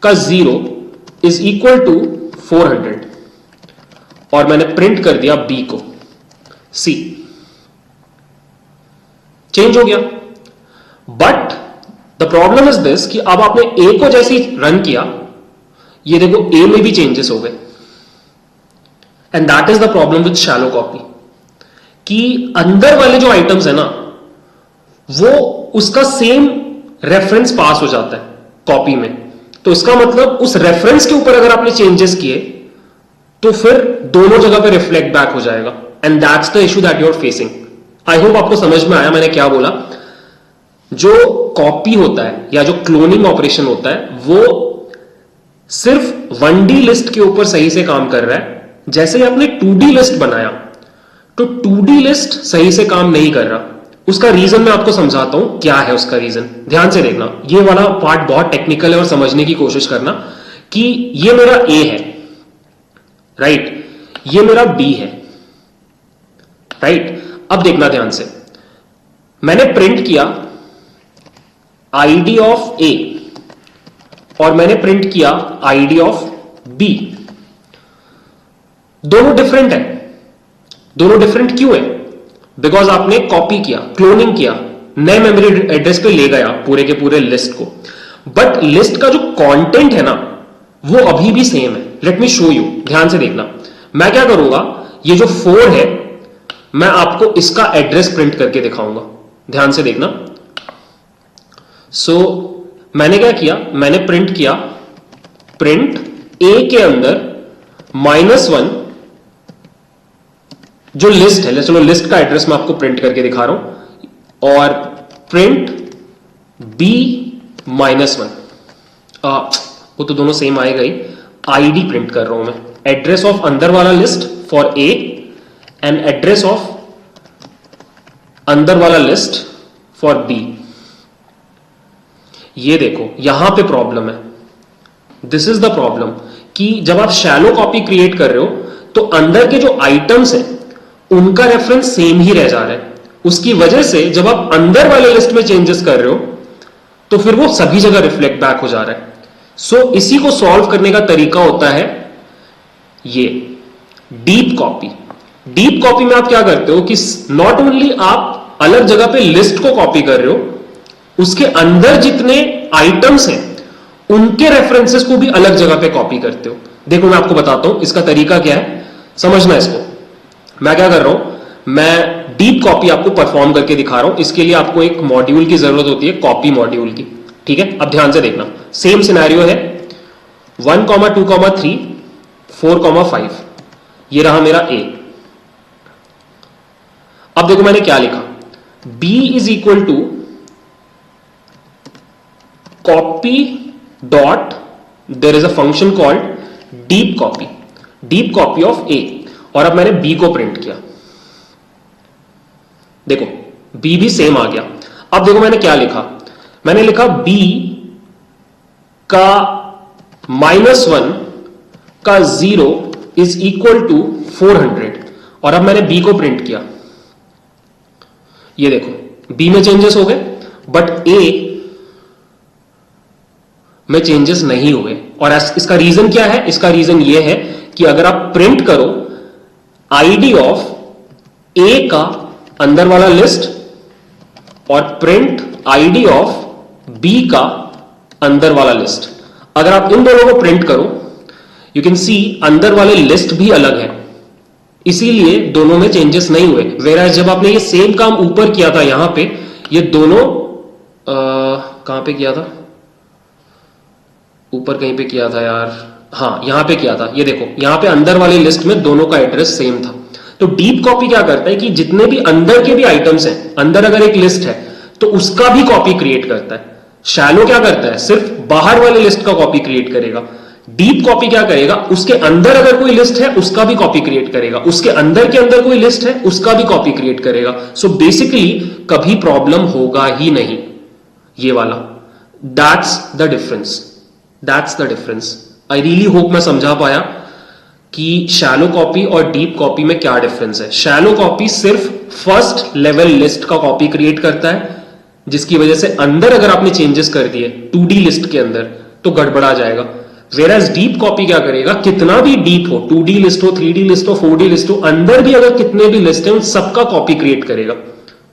का 0 इज इक्वल टू 400 और मैंने प्रिंट कर दिया बी को। सी चेंज हो गया। But the problem is this कि अब आपने ए को जैसे ही रन किया, ये देखो ए में भी चेंजेस हो गए। And that is the problem with shallow copy, कि अंदर वाले जो आइटम्स है ना, वो उसका सेम रेफरेंस पास हो जाता है कॉपी में। तो इसका मतलब उस रेफरेंस के ऊपर अगर आपने चेंजेस किए तो फिर दोनों जगह पे रिफ्लेक्ट बैक हो जाएगा। And that's the issue that you are facing. I hope आपको समझ में आया मैंने क्या बोला। जो कॉपी होता है या जो क्लोनिंग ऑपरेशन होता है वो सिर्फ 1D लिस्ट के ऊपर सही से काम कर रहा है। जैसे ही आपने 2D लिस्ट बनाया तो 2D लिस्ट सही से काम नहीं कर रहा। उसका रीजन मैं आपको समझाता हूं क्या है उसका रीजन। ध्यान से देखना, ये वाला पार्ट बहुत टेक्निकल है और समझने की कोशिश करना कि ये मेरा ए है, राइट, ये मेरा बी है, राइट। अब देखना ध्यान से, मैंने प्रिंट किया आईडी ऑफ ए और मैंने प्रिंट किया आईडी ऑफ बी। दोनों डिफरेंट है। दोनों डिफरेंट क्यों है? बिकॉज आपने कॉपी किया, क्लोनिंग किया, नए मेमोरी एड्रेस पे ले गया पूरे के पूरे लिस्ट को। बट लिस्ट का जो कंटेंट है ना, वो अभी भी सेम है। लेट मी शो यू, ध्यान से देखना। मैं क्या करूंगा, ये जो 4 है मैं आपको इसका एड्रेस प्रिंट करके दिखाऊंगा। ध्यान से देखना। सो मैंने क्या किया, मैंने प्रिंट किया, प्रिंट ए के अंदर -1 जो लिस्ट है, चलो लिस्ट का एड्रेस मैं आपको प्रिंट करके दिखा रहा हूं, और प्रिंट बी -1। वो तो दोनों सेम आएगा ही। आईडी प्रिंट कर रहा हूं मैं, एड्रेस ऑफ अंदर वाला list for A and address of अंदर वाला लिस्ट फॉर बी। ये देखो यहां पे प्रॉब्लम है। दिस इज द प्रॉब्लम कि जब आप शैलो कॉपी क्रिएट कर रहे हो तो अंदर के जो आइटम्स हैं उनका रेफरेंस सेम ही रह जा रहा है। उसकी वजह से जब आप अंदर वाले लिस्ट में चेंजेस कर रहे हो तो फिर वो सभी जगह रिफ्लेक्ट बैक हो जा रहा है। सो इसी को सॉल्व करने का तरीका होता है ये डीप कॉपी। डीप कॉपी में आप क्या करते हो कि नॉट ओनली आप अलग जगह पे लिस्ट को कॉपी कर रहे हो, उसके अंदर जितने आइटम्स हैं उनके रेफरेंसेस को भी अलग जगह पे कॉपी करते हो। देखो मैं आपको बताता हूं इसका तरीका क्या है, समझना इसको। मैं क्या कर रहा हूं, मैं डीप कॉपी आपको परफॉर्म करके दिखा रहा हूं। इसके लिए आपको एक मॉड्यूल की जरूरत होती है, कॉपी मॉड्यूल की, ठीक है। अब ध्यान से देखना, सेम सिनेरियो है 1, 2, 3, 4, 5। ये रहा मेरा ए। अब देखो मैंने क्या लिखा, b is equal to copy dot, there is a function called deep copy of A, और अब मैंने b को प्रिंट किया। देखो b भी सेम आ गया। अब देखो मैंने क्या लिखा, मैंने लिखा b का -1 का 0 इज इक्वल टू 400, और अब मैंने b को प्रिंट किया। ये देखो b में चेंजेस हो गए बट a में चेंजेस नहीं हुए। और इसका रीजन क्या है? इसका रीजन ये है कि अगर आप प्रिंट करो आईडी ऑफ ए का अंदर वाला लिस्ट और प्रिंट आईडी ऑफ बी का अंदर वाला लिस्ट, अगर आप इन दोनों को प्रिंट करो यू कैन सी अंदर वाले लिस्ट भी अलग है, इसीलिए दोनों में चेंजेस नहीं हुए। वेराज जब आपने ये सेम काम ऊपर किया था, यहां पे ये दोनों कहां पे किया था, ऊपर कहीं पे किया था यार, हाँ यहां पे किया था। ये देखो यहां पे अंदर वाले लिस्ट में दोनों का एड्रेस सेम था। तो डीप कॉपी क्या करता है कि जितने भी अंदर के भी आइटम्स हैं, अंदर अगर एक लिस्ट है तो उसका भी कॉपी क्रिएट करता है। शैलो क्या करता है, सिर्फ बाहर वाले लिस्ट का कॉपी क्रिएट करेगा। डीप कॉपी क्या करेगा, उसके अंदर अगर कोई लिस्ट है उसका भी कॉपी क्रिएट करेगा, उसके अंदर के अंदर कोई लिस्ट है उसका भी कॉपी क्रिएट करेगा। सो बेसिकली कभी प्रॉब्लम होगा ही नहीं। ये वाला that's the difference, that's the difference. I really hope मैं समझा पाया कि शैलो कॉपी और डीप कॉपी में क्या डिफरेंस है। शैलो कॉपी सिर्फ फर्स्ट लेवल लिस्ट का कॉपी क्रिएट करता है, जिसकी वजह से अंदर अगर आपने चेंजेस कर दिए 2D लिस्ट के अंदर तो गड़बड़ा जाएगा। वेराज डीप कॉपी क्या करेगा, कितना भी डीप हो, 2D लिस्ट हो, 3D लिस्ट हो, 4D लिस्ट हो, अंदर भी अगर कितने भी लिस्ट है उन सबका कॉपी क्रिएट करेगा।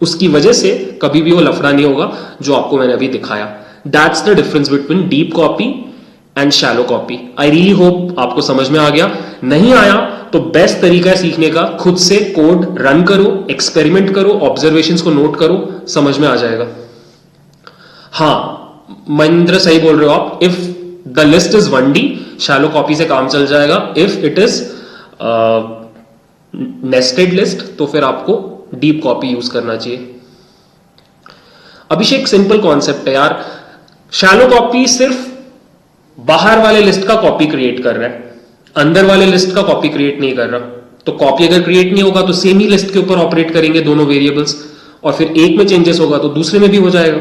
उसकी वजह से कभी भी वो लफड़ा नहीं होगा जो आपको मैंने अभी दिखाया। That's the difference between deep copy and shallow copy. I really hope आपको समझ में आ गया। नहीं आया तो बेस्ट तरीका है सीखने का, खुद से कोड रन करो, एक्सपेरिमेंट करो, ऑब्जर्वेशंस को नोट करो, समझ में आ जाएगा। हाँ, महेंद्र सही बोल रहे हो आप। If the list is 1D, shallow copy से काम चल जाएगा। If it is nested list तो फिर आपको डीप कॉपी यूज करना चाहिए। अभिषेक सिंपल कॉन्सेप्ट है यार, शैलो कॉपी सिर्फ बाहर वाले लिस्ट का कॉपी क्रिएट कर रहा है, अंदर वाले लिस्ट का कॉपी क्रिएट नहीं कर रहा। तो कॉपी अगर क्रिएट नहीं होगा तो सेम ही लिस्ट के ऊपर ऑपरेट करेंगे दोनों वेरिएबल्स, और फिर एक में चेंजेस होगा तो दूसरे में भी हो जाएगा।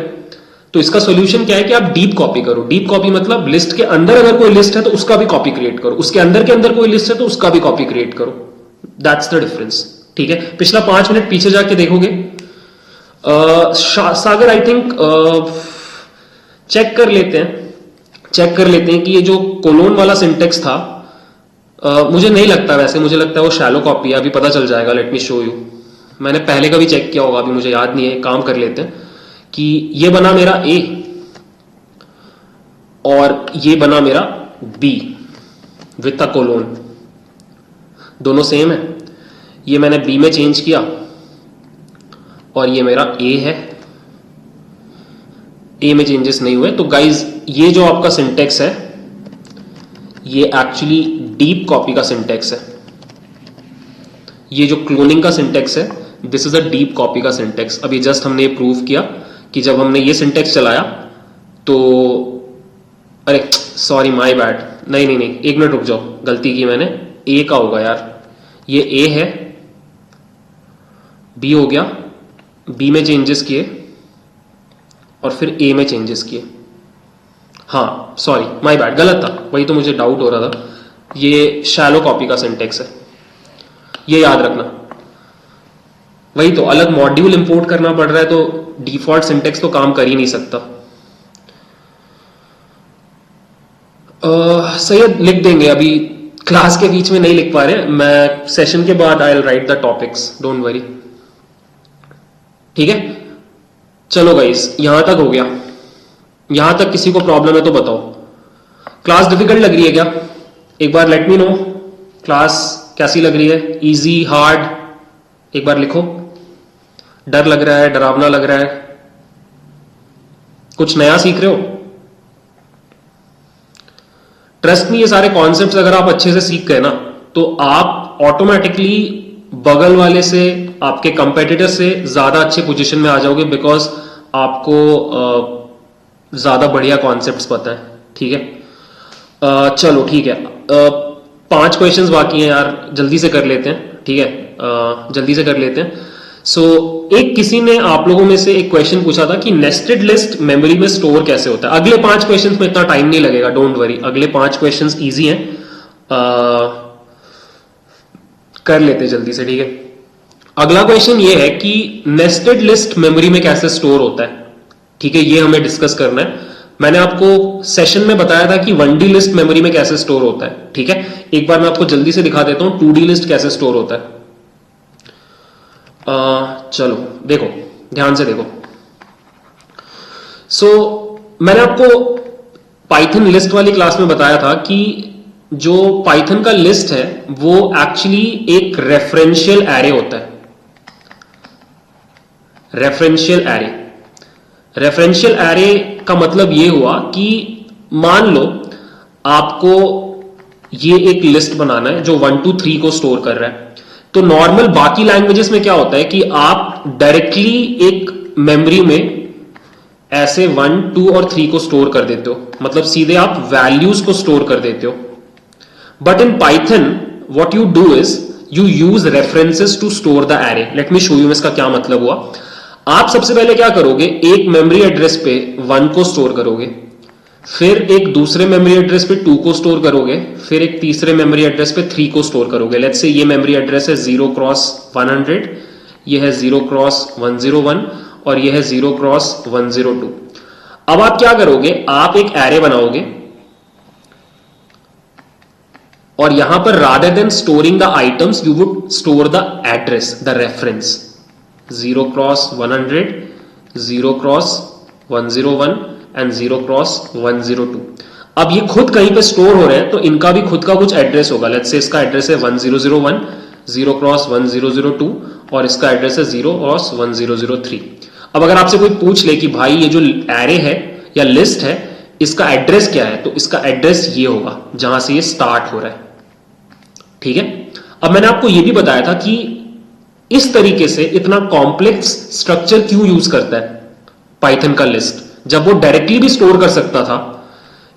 तो इसका सॉल्यूशन क्या है कि आप डीप कॉपी करो। डीप कॉपी मतलब लिस्ट के अंदर अगर कोई लिस्ट है तो उसका भी कॉपी क्रिएट करो, उसके अंदर के अंदर कोई लिस्ट है तो उसका भी कॉपी क्रिएट करो। That's the difference. ठीक है, पिछला 5 मिनट पीछे जाके देखोगे। सागर आई थिंक चेक कर लेते हैं कि ये जो कोलोन वाला सिंटेक्स था, मुझे नहीं लगता, वैसे मुझे लगता है वो शैलो कॉपी है। अभी पता चल जाएगा, लेट मी शो यू। मैंने पहले का भी चेक किया होगा, अभी मुझे याद नहीं है। काम कर लेते हैं कि ये बना मेरा A और ये बना मेरा B विथ अ कोलोन, दोनों सेम है। ये मैंने B में चेंज किया और ये मेरा A है, A में चेंजेस नहीं हुए। तो गाइज ये जो आपका सिंटेक्स है ये एक्चुअली डीप कॉपी का सिंटेक्स है। ये जो क्लोनिंग का सिंटेक्स है this is a deep copy का सिंटेक्स। अभी जस्ट हमने ये प्रूव किया कि जब हमने ये सिंटेक्स चलाया तो, अरे सॉरी माय बैड, नहीं, एक मिनट रुक जाओ, गलती की मैंने। A का होगा यार, ये A है, B हो गया, B में चेंजेस किए और फिर A में चेंजेस किए। हाँ सॉरी माय बैड, गलत था, वही तो मुझे डाउट हो रहा था। ये शैलो कॉपी का सिंटेक्स है, ये याद रखना। वही तो, अलग मॉड्यूल इंपोर्ट करना पड़ रहा है तो डिफॉल्ट सिंटेक्स तो काम कर ही नहीं सकता। सैयद लिख देंगे, अभी क्लास के बीच में नहीं लिख पा रहे, मैं सेशन के बाद I will write the topics, don't worry. ठीक है, चलो गाइस यहां तक हो गया। यहां तक किसी को प्रॉब्लम है तो बताओ। क्लास डिफिकल्ट लग रही है क्या? एक बार लेट मी नो, क्लास कैसी लग रही है? Easy, hard? एक बार लिखो। डर लग रहा है, डरावना लग रहा है, कुछ नया सीख रहे हो? ट्रस्ट में ये सारे कॉन्सेप्ट्स अगर आप अच्छे से सीख गए ना तो आप ऑटोमेटिकली बगल वाले से, आपके कंपेटिटर से ज्यादा अच्छे पोजीशन में आ जाओगे, बिकॉज आपको ज्यादा बढ़िया कॉन्सेप्ट्स पता है। ठीक है, चलो ठीक है, 5 क्वेश्चंस बाकी हैं यार, जल्दी से कर लेते हैं। ठीक है, जल्दी से कर लेते हैं। एक किसी ने आप लोगों में से एक क्वेश्चन पूछा था कि नेस्टेड लिस्ट मेमोरी में स्टोर कैसे होता है। अगले 5 क्वेश्चंस में इतना टाइम नहीं लगेगा, डोंट वरी, अगले 5 क्वेश्चंस इजी हैं, कर लेते जल्दी से। ठीक है, अगला क्वेश्चन ये है कि नेस्टेड लिस्ट मेमोरी में कैसे स्टोर होता है। ठीक है, ये हमें डिस्कस करना है। मैंने आपको सेशन में बताया था कि 1D लिस्ट मेमोरी में कैसे स्टोर होता है। ठीक है, एक बार मैं आपको जल्दी से दिखा देता हूं 2D लिस्ट कैसे स्टोर होता है। चलो देखो, ध्यान से देखो। मैंने आपको पाइथन लिस्ट वाली क्लास में बताया था कि जो पाइथन का लिस्ट है वो एक्चुअली एक रेफरेंशियल एरे होता है। रेफरेंशियल एरे का मतलब ये हुआ कि मान लो आपको ये एक लिस्ट बनाना है जो 1 2 3 को स्टोर कर रहा है। तो नॉर्मल बाकी लैंग्वेजेस में क्या होता है कि आप डायरेक्टली एक मेमोरी में ऐसे 1 2 और 3 को स्टोर कर देते हो, मतलब सीधे आप वैल्यूज को स्टोर कर देते हो। But in Python what you do is you use references to store the array. Let me show you इसका क्या मतलब हुआ। आप सबसे पहले क्या करोगे, एक मेमोरी एड्रेस पे 1 को स्टोर करोगे, फिर एक दूसरे मेमोरी एड्रेस पे 2 को स्टोर करोगे, फिर एक तीसरे मेमोरी एड्रेस पे 3 को स्टोर करोगे। लेट्स से ये मेमोरी एड्रेस है 0x100, ये है 0x101 और ये है 0x102। अब आप क्या करोगे, आप एक एरे बनाओगे और यहां पर rather than storing the items you would store the address, the reference. 0x100, 0x101 and 0x102। अब ये खुद कहीं पे स्टोर हो रहे हैं तो इनका भी खुद का कुछ एड्रेस होगा। लेट्स से इसका एड्रेस है 1001, 0x1002 और इसका एड्रेस है 0x1003। अब अगर आपसे कोई पूछ ले कि भाई ये जो एरे है या लिस्ट है इसका एड्रेस क्या है, तो इसका एड्रेस ये होगा जहां से ये स्टार्ट हो रहा है। ठीक है, अब मैंने आपको ये भी बताया था कि इस तरीके से इतना कॉम्प्लेक्स स्ट्रक्चर क्यों यूज करता है पाइथन का लिस्ट। जब वो डायरेक्टली भी स्टोर कर सकता था,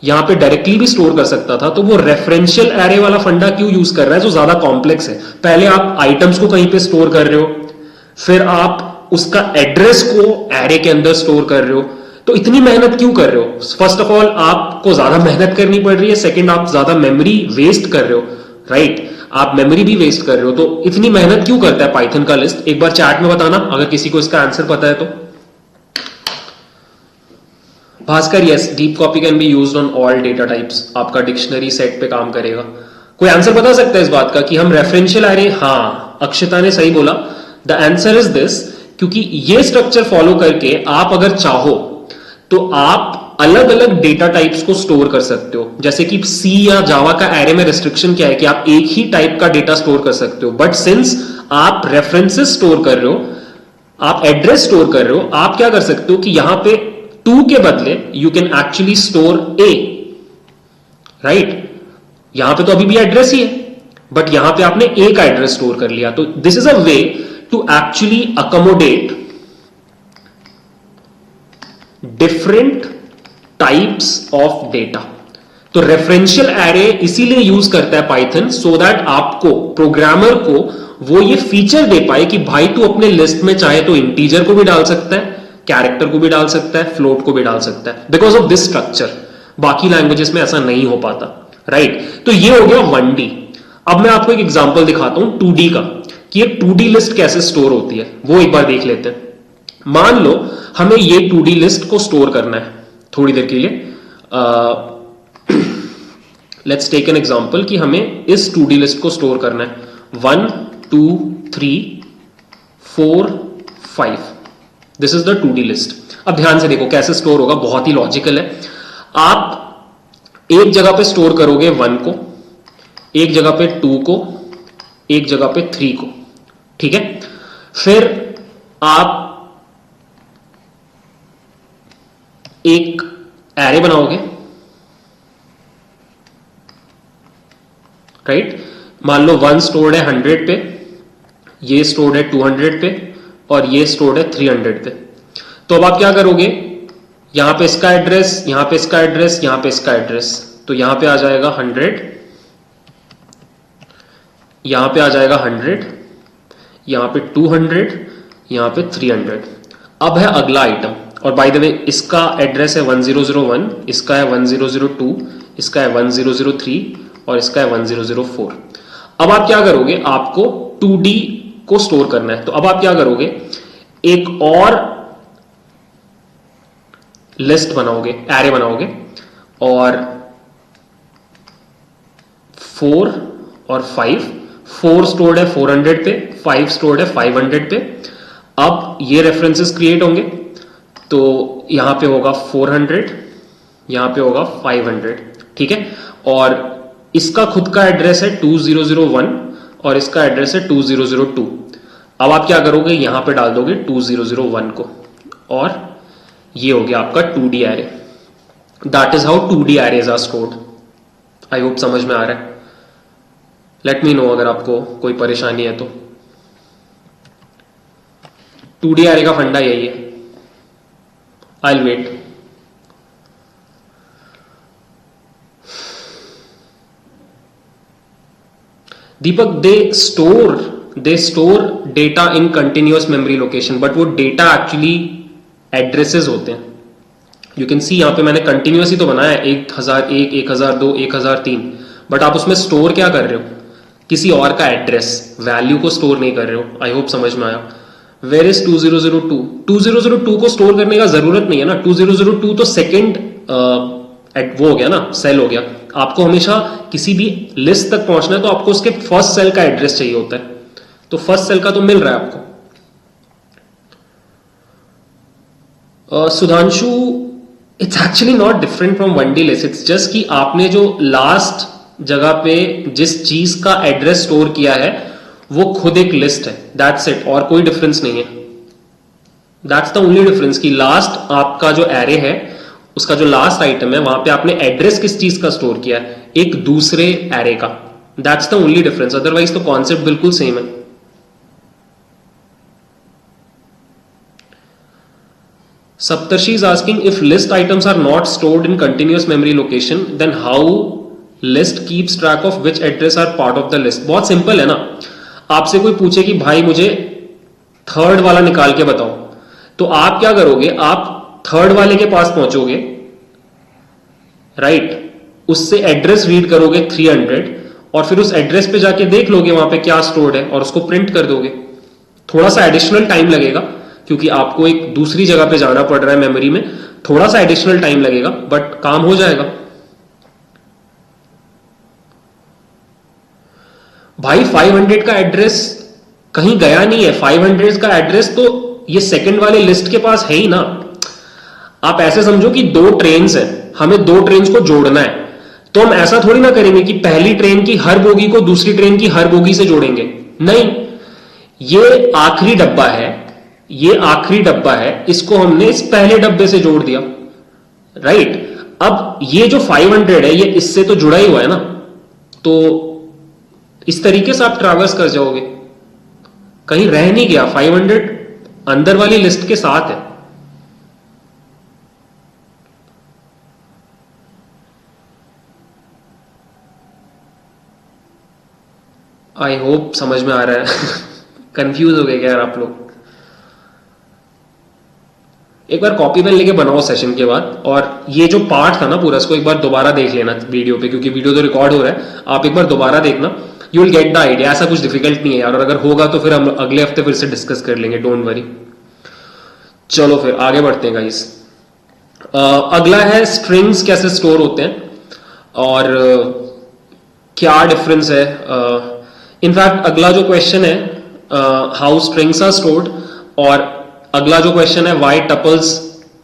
यहां पे डायरेक्टली भी स्टोर कर सकता था, तो वो रेफरेंशियल एरे वाला फंडा क्यों यूज कर रहा है जो ज्यादा कॉम्प्लेक्स है। पहले आप आइटम्स को कहीं पे स्टोर कर रहे हो, फिर आप उसका एड्रेस को एरे के अंदर स्टोर कर रहे हो, तो इतनी मेहनत क्यों कर रहे हो। फर्स्ट ऑफ ऑल आपको ज्यादा मेहनत करनी पड़ रही है, सेकंड आप ज्यादा मेमोरी वेस्ट कर रहे हो, राइट, आप मेमोरी भी वेस्ट कर रहे हो। तो इतनी मेहनत क्यों करता है पाइथन का लिस्ट, एक बार चैट में बताना अगर किसी को इसका आंसर पता है तो। Bhaskar, yes, deep copy can be used on all data types, आपका डिक्शनरी सेट पे काम करेगा। कोई आंसर बता सकता है इस बात का कि हम रेफरेंशियल एरे, हाँ अक्षता ने सही बोला, द आंसर इज दिस, क्योंकि ये स्ट्रक्चर फॉलो करके आप अगर चाहो तो आप अलग अलग डेटा टाइप्स को स्टोर कर सकते हो। जैसे कि सी या जावा का एरे में रिस्ट्रिक्शन क्या है कि आप एक ही टाइप का डेटा स्टोर कर सकते हो, बट सिंस आप रेफरेंसेस स्टोर कर रहे हो, आप एड्रेस स्टोर कर रहे हो, आप क्या कर सकते हो कि यहां पे 2 के बदले you can actually store A, right. यहां पे तो अभी भी एड्रेस ही है, बट यहां पे आपने ए का एड्रेस स्टोर कर लिया। तो this is a way to actually accommodate different types of data. तो रेफरेंशियल एरे इसीलिए यूज करता है पाइथन, सो दैट आपको, प्रोग्रामर को, वो ये फीचर दे पाए कि भाई तू अपने लिस्ट में चाहे तो इंटीजर को भी डाल सकता है, कैरेक्टर को भी डाल सकता है, फ्लोट को भी डाल सकता है, बिकॉज ऑफ दिस स्ट्रक्चर। बाकी लैंग्वेजेस में ऐसा नहीं हो पाता, राइट। तो ये हो गया 1D। अब मैं आपको एक एग्जांपल दिखाता हूं 2D का, कि एक 2D लिस्ट कैसे स्टोर होती है, वो एक बार देख लेते हैं। मान लो हमें ये 2D लिस्ट को स्टोर करना है थोड़ी देर के लिए। लेट्स टेक एन एग्जांपल कि हमें इस 2D लिस्ट को स्टोर करना है 1 2 3 4 5। This is the 2D list. अब ध्यान से देखो कैसे स्टोर होगा, बहुत ही लॉजिकल है। आप एक जगह पे स्टोर करोगे 1 को, एक जगह पे 2 को, एक जगह पे 3 को, ठीक है। फिर आप एक एरे बनाओगे, राइट। मान लो 1 स्टोर्ड है 100 पे, ये स्टोर्ड है 200 पे और ये स्टोर्ड है 300 पे। तो अब आप क्या करोगे, यहां पे इसका एड्रेस, यहां पे इसका एड्रेस, यहां पे इसका एड्रेस, तो यहां पे आ जाएगा 100, यहां पे आ जाएगा 100, यहां पे 200, यहां पे 300। अब है अगला आइटम, और बाय द वे इसका एड्रेस है 1001, इसका है 1002, इसका है 1003 और इसका है 1004। अब आप क्या करोगे, आपको 2D को स्टोर करना है, तो अब आप क्या करोगे, एक और लिस्ट बनाओगे, एरे बनाओगे, और 4 और 5, 4 स्टोर्ड है 400 पे, 5 स्टोर्ड है 500 पे। अब ये रेफरेंसेस क्रिएट होंगे, तो यहां पे होगा 400, यहां पे होगा 500, ठीक है। और इसका खुद का एड्रेस है 2001 और इसका एड्रेस है 2002। अब आप क्या करोगे, यहां पे डाल दोगे 2001 को, और ये हो गया आपका 2D array. That is how 2D arrays are stored. I hope समझ में आ रहा है। लेट मी नो अगर आपको कोई परेशानी है तो। 2D एरे का फंडा यही है। I'll wait. Deepak, they store they store data in continuous memory location, but वो डेटा एक्चुअली एड्रेसेस होते हैं. यू कैन सी यहां पे मैंने कंटिन्यूअस ही तो बनाया है 1001, 1002, 1003, बट आप उसमें स्टोर क्या कर रहे हो? किसी और का एड्रेस, वैल्यू को स्टोर नहीं कर रहे हो. आई होप समझ में आया. Where is 2002? 2002 को स्टोर करने का जरूरत नहीं है ना. 2002 तो सेकेंड वो हो गया ना, सेल हो गया. आपको हमेशा किसी भी लिस्ट तक पहुंचना है तो आपको उसके फर्स्ट सेल का एड्रेस चाहिए होता है. तो फर्स्ट सेल का तो मिल रहा है आपको. Sudhanshu, it's actually not different from 1D list. It's just कि आपने जो लास्ट जगह पे जिस चीज का एड्रेस स्टोर किया है वो खुद एक लिस्ट है. दैट्स इट, और कोई डिफरेंस नहीं है. दैट्स द ओनली डिफरेंस कि लास्ट आपका जो एरे है उसका जो लास्ट आइटम है वहां पे आपने एड्रेस किस चीज का स्टोर किया है? एक दूसरे एरे का. That's the only difference. Otherwise तो कॉन्सेप्ट बिल्कुल सेम है. Saptarshi is asking, if list items are not stored in continuous memory location, then how list keeps track of which address are part of the list? बहुत simple है ना. आपसे कोई पूछे कि भाई मुझे थर्ड वाला निकाल के बताओ, तो आप क्या करोगे? आप थर्ड वाले के पास पहुंचोगे, राइट? उससे एड्रेस रीड करोगे 300 और फिर उस एड्रेस पे जाके देख लोगे वहां पे क्या स्टोर्ड है और उसको प्रिंट कर दोगे. थोड़ा सा एडिशनल टाइम लगेगा क्योंकि आपको एक दूसरी जगह पे जाना पड़ रहा है मेमोरी में. थोड़ा सा एडिशनल टाइम लगेगा बट काम हो जाएगा. भाई 500 का एड्रेस कहीं गया नहीं है. 500 का एड्रेस तो ये सेकंड वाले लिस्ट के पास है ही ना. आप ऐसे समझो कि दो ट्रेन्स हैं, हमें दो ट्रेन्स को जोड़ना है. तो हम ऐसा थोड़ी ना करेंगे कि पहली ट्रेन की हर बोगी को दूसरी ट्रेन की हर बोगी से जोड़ेंगे. नहीं, ये आखिरी डब्बा है, ये आखिरी डब्बा है, इसको हमने इस पहले डब्बे से जोड़ दिया, राइट? अब ये जो 500 है ये इससे तो जुड़ा ही हुआ है ना. तो इस तरीके से आप ट्रैवर्स कर जाओगे. कहीं रह नहीं गया. 500 अंदर वाली लिस्ट के साथ है. आई होप समझ में आ रहा है. कंफ्यूज हो गए क्या यार आप लोग? एक बार कॉपी पेन लेके बनाओ सेशन के बाद, और ये जो पार्ट था ना पूरा, इसको एक बार दोबारा देख लेना वीडियो पे, क्योंकि वीडियो तो रिकॉर्ड हो रहा है. आप एक बार दोबारा देखना, you will get the idea. ऐसा कुछ डिफिकल्ट नहीं है यार, और अगर होगा तो फिर हम अगले हफ्ते फिर से डिस्कस कर लेंगे. Don't worry. चलो फिर आगे बढ़ते हैं गाइस. अगला है स्ट्रिंग्स कैसे स्टोर होते हैं और क्या डिफरेंस है. इनफैक्ट अगला जो क्वेश्चन है हाउ स्ट्रिंग्स आर स्टोर्ड, और अगला जो क्वेश्चन है why tuples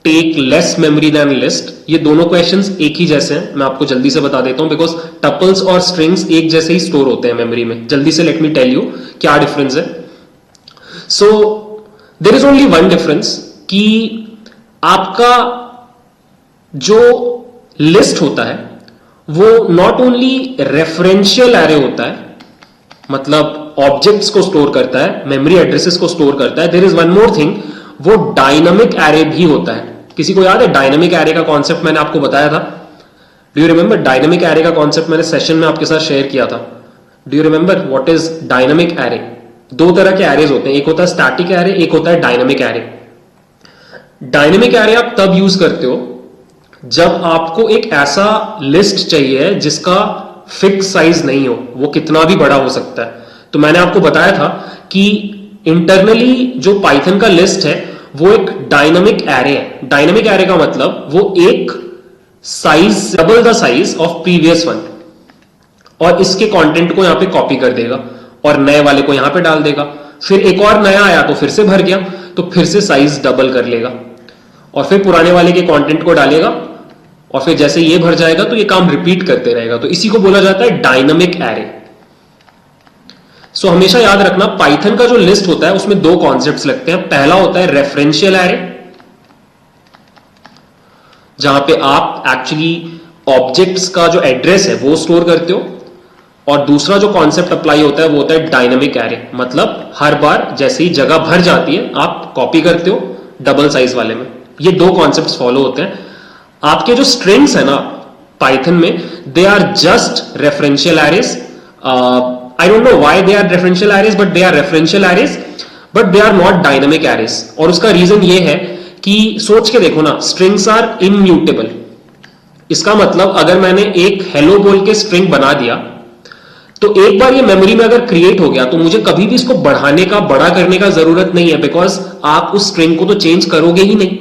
take less memory then list. ये दोनों क्वेश्चंस एक ही जैसे हैं. मैं आपको जल्दी से बता देता हूं बिकॉज टपल्स और स्ट्रिंग्स एक जैसे ही स्टोर होते हैं मेमोरी में. जल्दी से लेट मी टेल यू क्या डिफरेंस है. So there is only one difference कि आपका जो लिस्ट होता है वो नॉट ओनली रेफरेंशियल एरे होता है, मतलब ऑब्जेक्ट्स को स्टोर करता है, मेमोरी एड्रेसेस को स्टोर करता है. There is one more thing, वो डायनामिक एरे भी होता है. किसी को याद है डायनामिक एरे का कॉन्सेप्ट? मैंने आपको बताया था. Do you remember dynamic array का कॉन्सेप्ट? मैंने सेशन में आपके साथ शेयर किया था. Do you remember what is dynamic array? दो तरह के एरेज होते हैं, एक होता है स्टैटिक एरे, एक होता है डायनामिक एरे. डायनामिक एरे आप तब यूज करते हो जब आपको एक ऐसा लिस्ट चाहिए जिसका फिक्स साइज नहीं हो, वो कितना भी बड़ा हो सकता है. तो मैंने आपको बताया था कि इंटरनली जो पाइथन का लिस्ट है वो एक डायनामिक एरे है. डायनामिक एरे का मतलब वो एक size, double the size of previous one, और इसके कंटेंट को यहां पे कॉपी कर देगा और नए वाले को यहां पे डाल देगा. फिर एक और नया आया तो फिर से भर गया, तो फिर से साइज डबल कर लेगा, और फिर पुराने वाले के कंटेंट को डालेगा, और फिर जैसे ये भर जाएगा तो ये काम रिपीट करते रहेगा. तो इसी को बोला जाता है डायनामिक एरे. सो हमेशा याद रखना, पाइथन का जो लिस्ट होता है उसमें दो कॉन्सेप्ट्स लगते हैं. पहला होता है रेफरेंशियल एरे, जहां पे आप एक्चुअली ऑब्जेक्ट्स का जो एड्रेस है वो स्टोर करते हो, और दूसरा जो कॉन्सेप्ट अप्लाई होता है वो होता है डायनामिक एरे. मतलब हर बार जैसे ही जगह भर जाती है आप कॉपी करते हो डबल साइज वाले में. ये दो कॉन्सेप्ट्स फॉलो होते हैं. आपके जो स्ट्रिंग्स है ना पाइथन में, they are just referential arrays. I don't know why they are referential arrays, but they are referential arrays, but they are not dynamic arrays. और उसका रीजन ये है कि सोच के देखो ना, स्ट्रिंग्स आर इम्यूटेबल। इसका मतलब अगर मैंने एक हेलो बोल के स्ट्रिंग बना दिया, तो एक बार ये मेमोरी में अगर क्रिएट हो गया तो मुझे कभी भी इसको बढ़ाने का, बड़ा करने का जरूरत नहीं है, बिकॉज आप उस स्ट्रिंग को तो चेंज करोगे ही नहीं।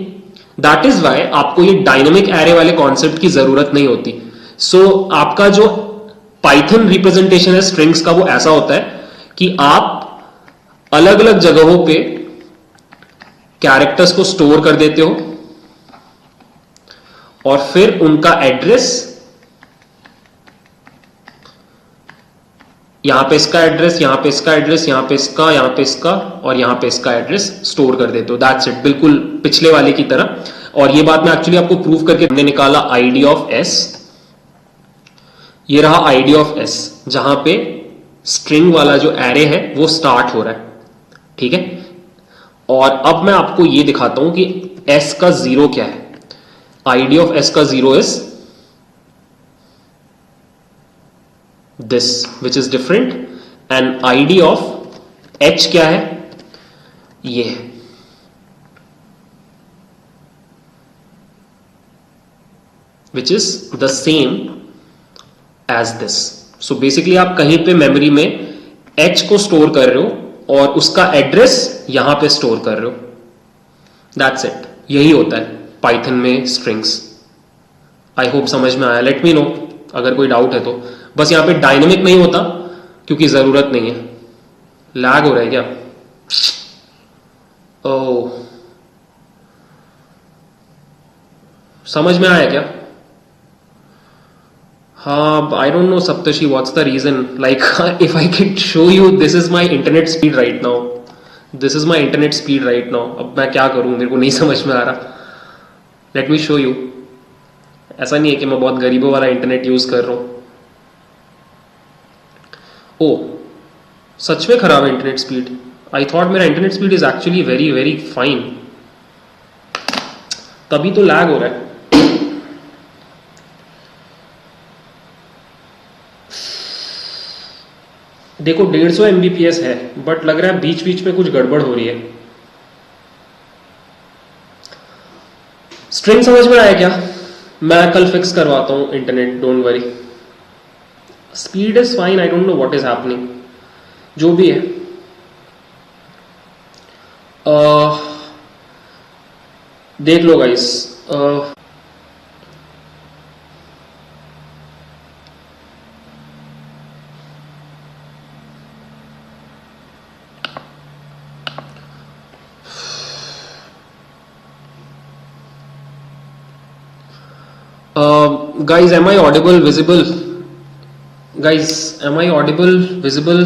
दैट इज वाई आपको ये डायनेमिक एरे वाले कॉन्सेप्ट की जरूरत नहीं होती। सो आपका जो पाइथन रिप्रेजेंटेशन है स्ट्रिंग्स का, वो ऐसा होता है कि आप अलग अलग जगहों पे कैरेक्टर्स को स्टोर कर देते हो और फिर उनका एड्रेस, यहां पे इसका एड्रेस, यहां पे इसका एड्रेस, यहां पे इसका, यहां पे इसका और यहां पे इसका एड्रेस स्टोर कर देते हो। दैट्स इट, बिल्कुल पिछले वाले की तरह। और ये बात मैं एक्चुअली आपको प्रूव करके हमने निकाला आईडी ऑफ एस। ये रहा आईडी ऑफ एस, जहां पे स्ट्रिंग वाला जो एरे है वो स्टार्ट हो रहा है, ठीक है। और अब मैं आपको ये दिखाता हूं कि एस का जीरो क्या है। आईडी ऑफ एस का zero is this, which is different, and id of h क्या है, ये है। which is the same as this. so basically आप कहीं पे मेमोरी में h को स्टोर कर रहे हो और उसका एड्रेस यहां पे स्टोर कर रहे हो। दैट्स इट, यही होता है पाइथन में स्ट्रिंग्स। आई होप समझ में आया। लेट मी नो अगर कोई डाउट है तो। बस यहां पे डायनेमिक नहीं होता क्योंकि जरूरत नहीं है। लैग हो रहा है क्या? ओह, समझ में आया क्या? हाँ, I don't know Saptashi what's the reason. Like if I can show you, this is my internet speed right now, this is my internet speed right now. अब मैं क्या करूं, मेरे को नहीं समझ में आ रहा। Late me show you. ऐसा नहीं है कि मैं बहुत गरीबों वाला इंटरनेट यूज कर रहा हूं। ओ, सच में खराब है इंटरनेट स्पीड। आई थॉट मेरा internet speed is actually very very fine, तभी तो लैग हो रहा है। देखो 150 MBPS है, बट लग रहा है बीच बीच में कुछ गड़बड़ हो रही है। स्ट्रिंग समझ में आया क्या? मैं कल फिक्स करवाता हूं internet, don't worry. Speed is fine, I don't know what is happening, जो भी है। देख लो guys, guys, am I audible, visible? Guys, am I audible, visible?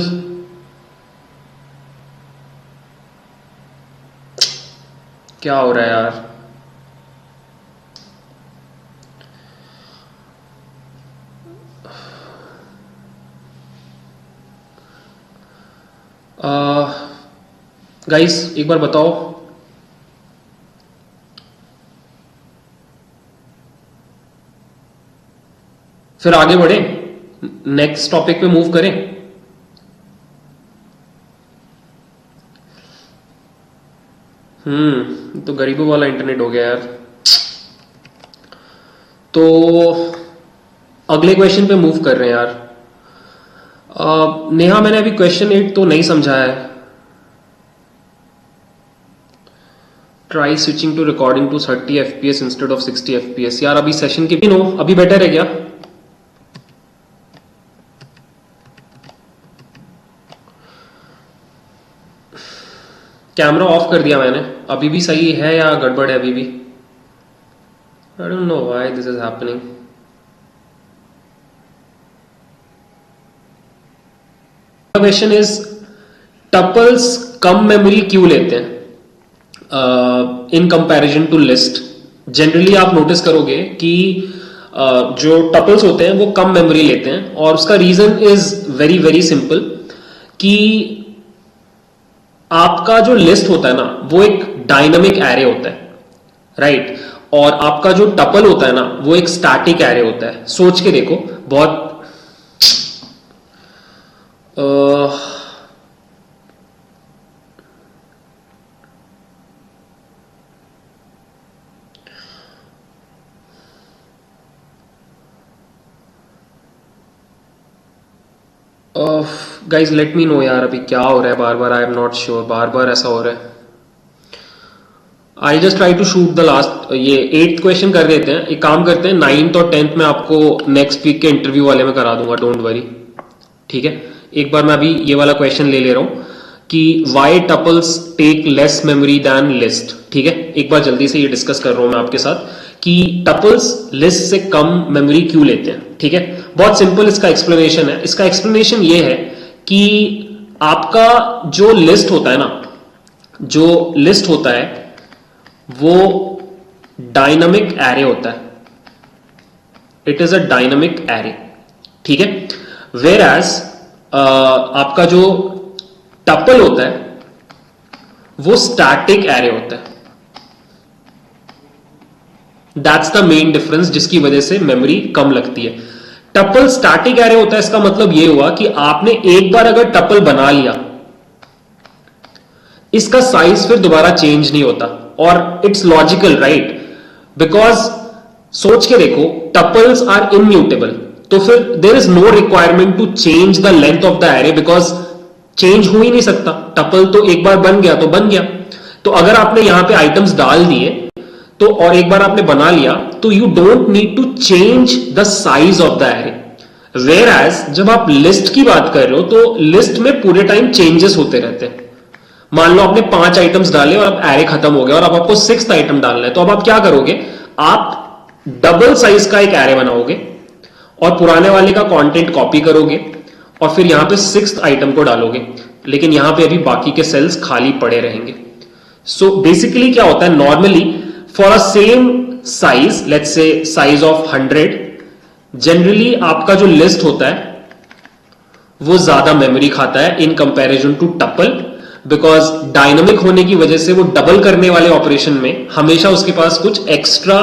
क्या हो रहा है यार? गाइस एक बार बताओ। फिर आगे बढ़े, नेक्स्ट टॉपिक पे मूव करें। तो गरीबों वाला इंटरनेट हो गया यार। तो अगले क्वेश्चन पे मूव कर रहे हैं यार। नेहा, मैंने अभी क्वेश्चन 8 तो नहीं समझा है। Try switching to recording to 30 FPS instead of 60 FPS। यार अभी सेशन के नो अभी बेटर है क्या? कैमरा ऑफ कर दिया मैंने, अभी भी सही है या गड़बड़ है अभी भी? I don't know why this is happening. Question is, tuples कम मेमोरी क्यों लेते हैं in comparison to list? Generally आप नोटिस करोगे कि जो टपल्स होते हैं वो कम मेमोरी लेते हैं, और उसका reason is very very simple कि आपका जो लिस्ट होता है ना वो एक डायनामिक एरे होता है, राइट? और आपका जो टपल होता है ना वो एक स्टैटिक एरे होता है। सोच के देखो, बहुत गाइज लेट मी नो यार, अभी क्या हो रहा है, बार बार आई एम नॉट श्योर, बार बार ऐसा हो रहा है. I just try to shoot the last, ये 8th क्वेश्चन कर देते हैं. एक काम करते हैं, 9th और 10th में आपको नेक्स्ट वीक के इंटरव्यू वाले में करा दूंगा, डोंट वरी. ठीक है, एक बार मैं अभी ये वाला क्वेश्चन ले रहा हूं कि why tuples take less memory than list. ठीक है, एक बार जल्दी से ये डिस्कस कर रहा हूं मैं आपके साथ कि टपल्स लिस्ट से कम मेमोरी क्यों लेते हैं. ठीक है, बहुत सिंपल इसका एक्सप्लेनेशन है. इसका एक्सप्लेनेशन ये है कि आपका जो लिस्ट होता है ना, जो लिस्ट होता है वो डायनामिक एरे होता है. It is a dynamic array. ठीक है, वेयर एज आपका जो टपल होता है वो स्टैटिक एरे होता है. दैट्स द मेन डिफरेंस जिसकी वजह से मेमोरी कम लगती है. टपल स्टैटिक एरे होता है, इसका मतलब यह हुआ कि आपने एक बार अगर टपल बना लिया, इसका साइज फिर दोबारा चेंज नहीं होता. और इट्स लॉजिकल, राइट? बिकॉज सोच के देखो, टपल्स आर इम्यूटेबल, तो फिर there is no requirement to change the length of the array, because change हो ही नहीं सकता. टपल तो एक बार बन गया तो बन गया. तो अगर आपने यहां पे आइटम्स डाल दिए तो, और एक बार आपने बना लिया, तो you don't need to change the size of the array. Whereas जब आप लिस्ट की बात कर रहे हो तो लिस्ट में पूरे टाइम चेंजेस होते रहते हैं. मान लो आपने 5 आइटम्स डाले और अब एरे खत्म हो गया और अब आपको 6th आइटम डालना है, तो अब आप क्या करोगे? आप डबल साइज का एक एरे बनाओगे और पुराने वाले का कंटेंट कॉपी करोगे और फिर यहां पे 6th आइटम को डालोगे, लेकिन यहां पे अभी बाकी के सेल्स खाली पड़े रहेंगे. सो बेसिकली क्या होता है, normally for a same size, let's say size of 100, generally आपका जो लिस्ट होता है वो ज्यादा मेमोरी खाता है in comparison to tuple, because dynamic होने की वजह से वो डबल करने वाले ऑपरेशन में हमेशा उसके पास कुछ एक्स्ट्रा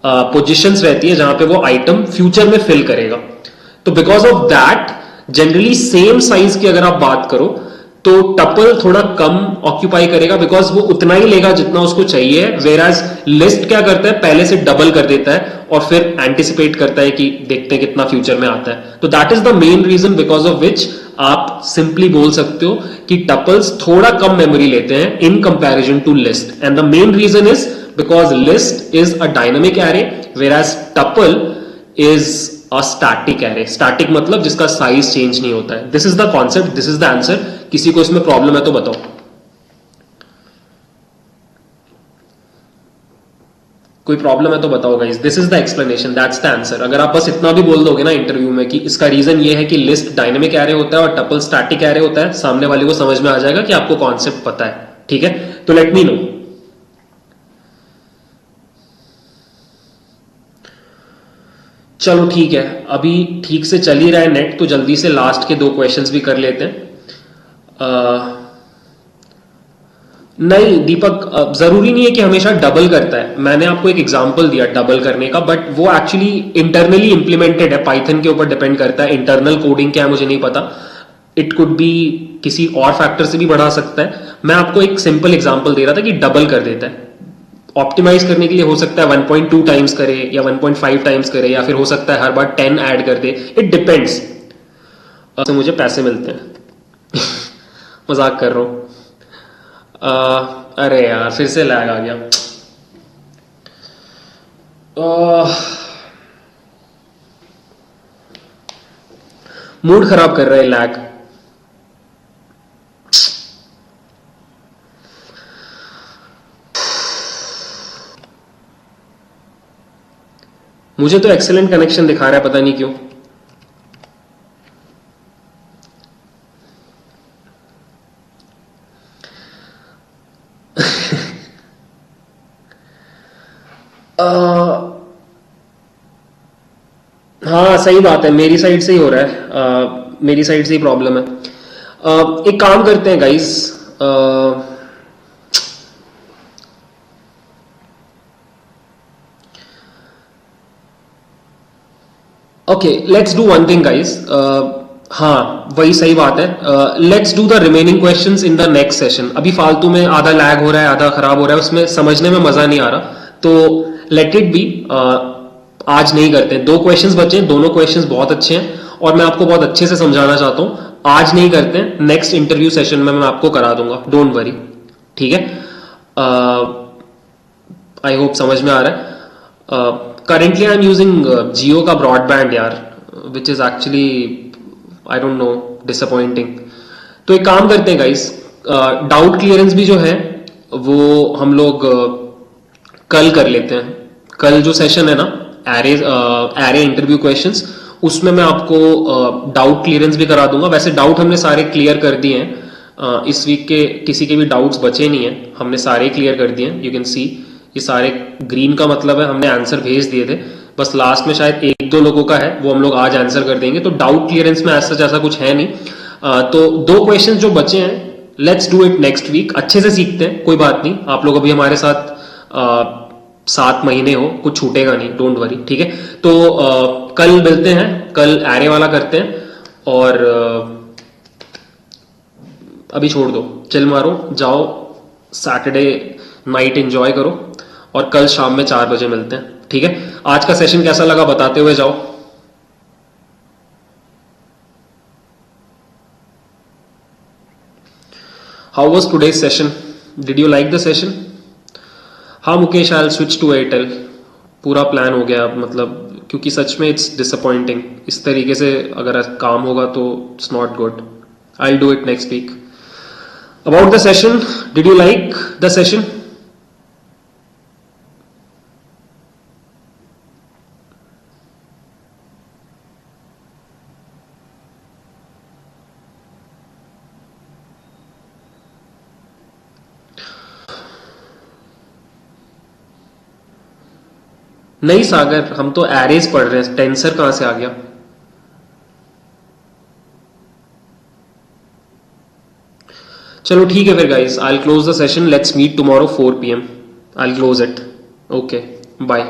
पोजीशंस रहती है जहां पे वो आइटम फ्यूचर में फिल करेगा. तो because of that generally same size की अगर आप बात करो तो टपल थोड़ा कम ऑक्यूपाई करेगा, बिकॉज वो उतना ही लेगा जितना उसको चाहिए. वेयर एज लिस्ट क्या करता है, पहले से डबल कर देता है और फिर एंटिसिपेट करता है कि देखते हैं कितना फ्यूचर में आता है. तो that is the main reason because of which आप सिंपली बोल सकते हो कि टपल्स थोड़ा कम मेमोरी लेते हैं in comparison to list. And the main reason is because list is a dynamic array, whereas tuple is a static array. Static मतलब जिसका साइज चेंज नहीं होता है. This is the concept, this is the answer. किसी को इसमें problem है तो बताओ. कोई प्रॉब्लम है तो बताओ guys. This is the explanation, that's the answer. अगर आप बस इतना भी बोल दोगे ना इंटरव्यू में कि इसका रीजन ये है कि लिस्ट डायनेमिक एरे होता है और टपल स्टैटिक एरे होता है, सामने वाले को समझ में आ जाएगा कि आपको कॉन्सेप्ट पता है. ठीक है, तो लेट मी नो. चलो ठीक है, अभी ठीक से चल ही रहा है नेट, तो जल्दी से लास्ट के 2 क्वेश्चंस भी कर लेते हैं. नहीं दीपक, जरूरी नहीं है कि हमेशा डबल करता है. मैंने आपको एक एग्जांपल दिया डबल करने का, बट वो एक्चुअली इंटरनली इंप्लीमेंटेड है, पाइथन के ऊपर डिपेंड करता है. इंटरनल कोडिंग क्या है मुझे नहीं पता, इट कुड बी किसी और फैक्टर से भी बढ़ा सकता है. मैं आपको एक सिंपल एग्जांपल दे रहा था कि डबल कर देता है. ऑप्टिमाइज करने के लिए हो सकता है 1.2 टाइम्स करे या 1.5 टाइम्स करे, या फिर हो सकता है हर बार 10 ऐड कर दे. It depends. तो मुझे पैसे मिलते हैं. मजाक कर रहा हूं. अरे यार फिर से लैग आ गया. मूड खराब कर रहा है लैग. मुझे तो एक्सेलेंट कनेक्शन दिखा रहा है, पता नहीं क्यों. हाँ सही बात है, मेरी साइड से ही हो रहा है. मेरी साइड से ही प्रॉब्लम है. एक काम करते हैं guys, okay let's do one thing guys. हाँ वही सही बात है. Let's do the remaining questions in the next session. अभी फालतू में आधा लैग हो रहा है, आधा खराब हो रहा है, उसमें समझने में मजा नहीं आ रहा. तो लेट इट बी. आज नहीं करते हैं. 2 क्वेश्चंस बचे हैं, दोनों क्वेश्चंस बहुत अच्छे हैं और मैं आपको बहुत अच्छे से समझाना चाहता हूं. आज नहीं करते हैं, नेक्स्ट इंटरव्यू सेशन में मैं आपको करा दूंगा. Don't worry. ठीक है. आई होप समझ में आ रहा है. करेंटली आई एम यूजिंग जियो का ब्रॉडबैंड यार, which is actually I don't no disappointing. तो एक काम करते हैं गाइस, डाउट क्लियरेंस भी जो है वो हम लोग कल कर लेते हैं. कल जो सेशन है ना, एरे इंटरव्यू क्वेश्चंस, उसमें मैं आपको डाउट क्लियरेंस भी करा दूंगा. वैसे डाउट हमने सारे क्लियर कर दिए हैं. इस वीक के किसी के भी डाउट्स बचे नहीं है, हमने सारे क्लियर कर दिए हैं. यू कैन सी ये सारे ग्रीन का मतलब है हमने आंसर भेज दिए थे. बस लास्ट में शायद 1-2 लोगों का है, वो हम लोग आज आंसर कर देंगे. तो डाउट क्लियरेंस में ऐसा कुछ है नहीं. तो 2 क्वेश्चन जो बचे हैं, let's do it next week. अच्छे से सीखते हैं, कोई बात नहीं. आप लोग अभी हमारे साथ 7 महीने हो, कुछ छूटेगा नहीं. Don't worry. ठीक है. तो कल मिलते हैं, कल एरे वाला करते हैं. और अभी छोड़ दो, चिल मारो, जाओ सैटरडे नाइट एंजॉय करो और कल शाम में 4 बजे मिलते हैं. ठीक है. आज का सेशन कैसा लगा बताते हुए जाओ. How was today's session? Did you like the session? हाँ Mukesh, I will switch to Airtel. पूरा प्लान हो गया अब, मतलब क्योंकि सच में इट्स डिसअपॉइंटिंग. इस तरीके से अगर काम होगा तो it's not good. I will do it next week. About the session, did you like the session? नहीं सागर, हम तो एरेज पढ़ रहे हैं, टेंसर कहां से आ गया. चलो ठीक है फिर guys, I will close the session. Let's meet tomorrow 4 PM. I will close it. Okay, bye.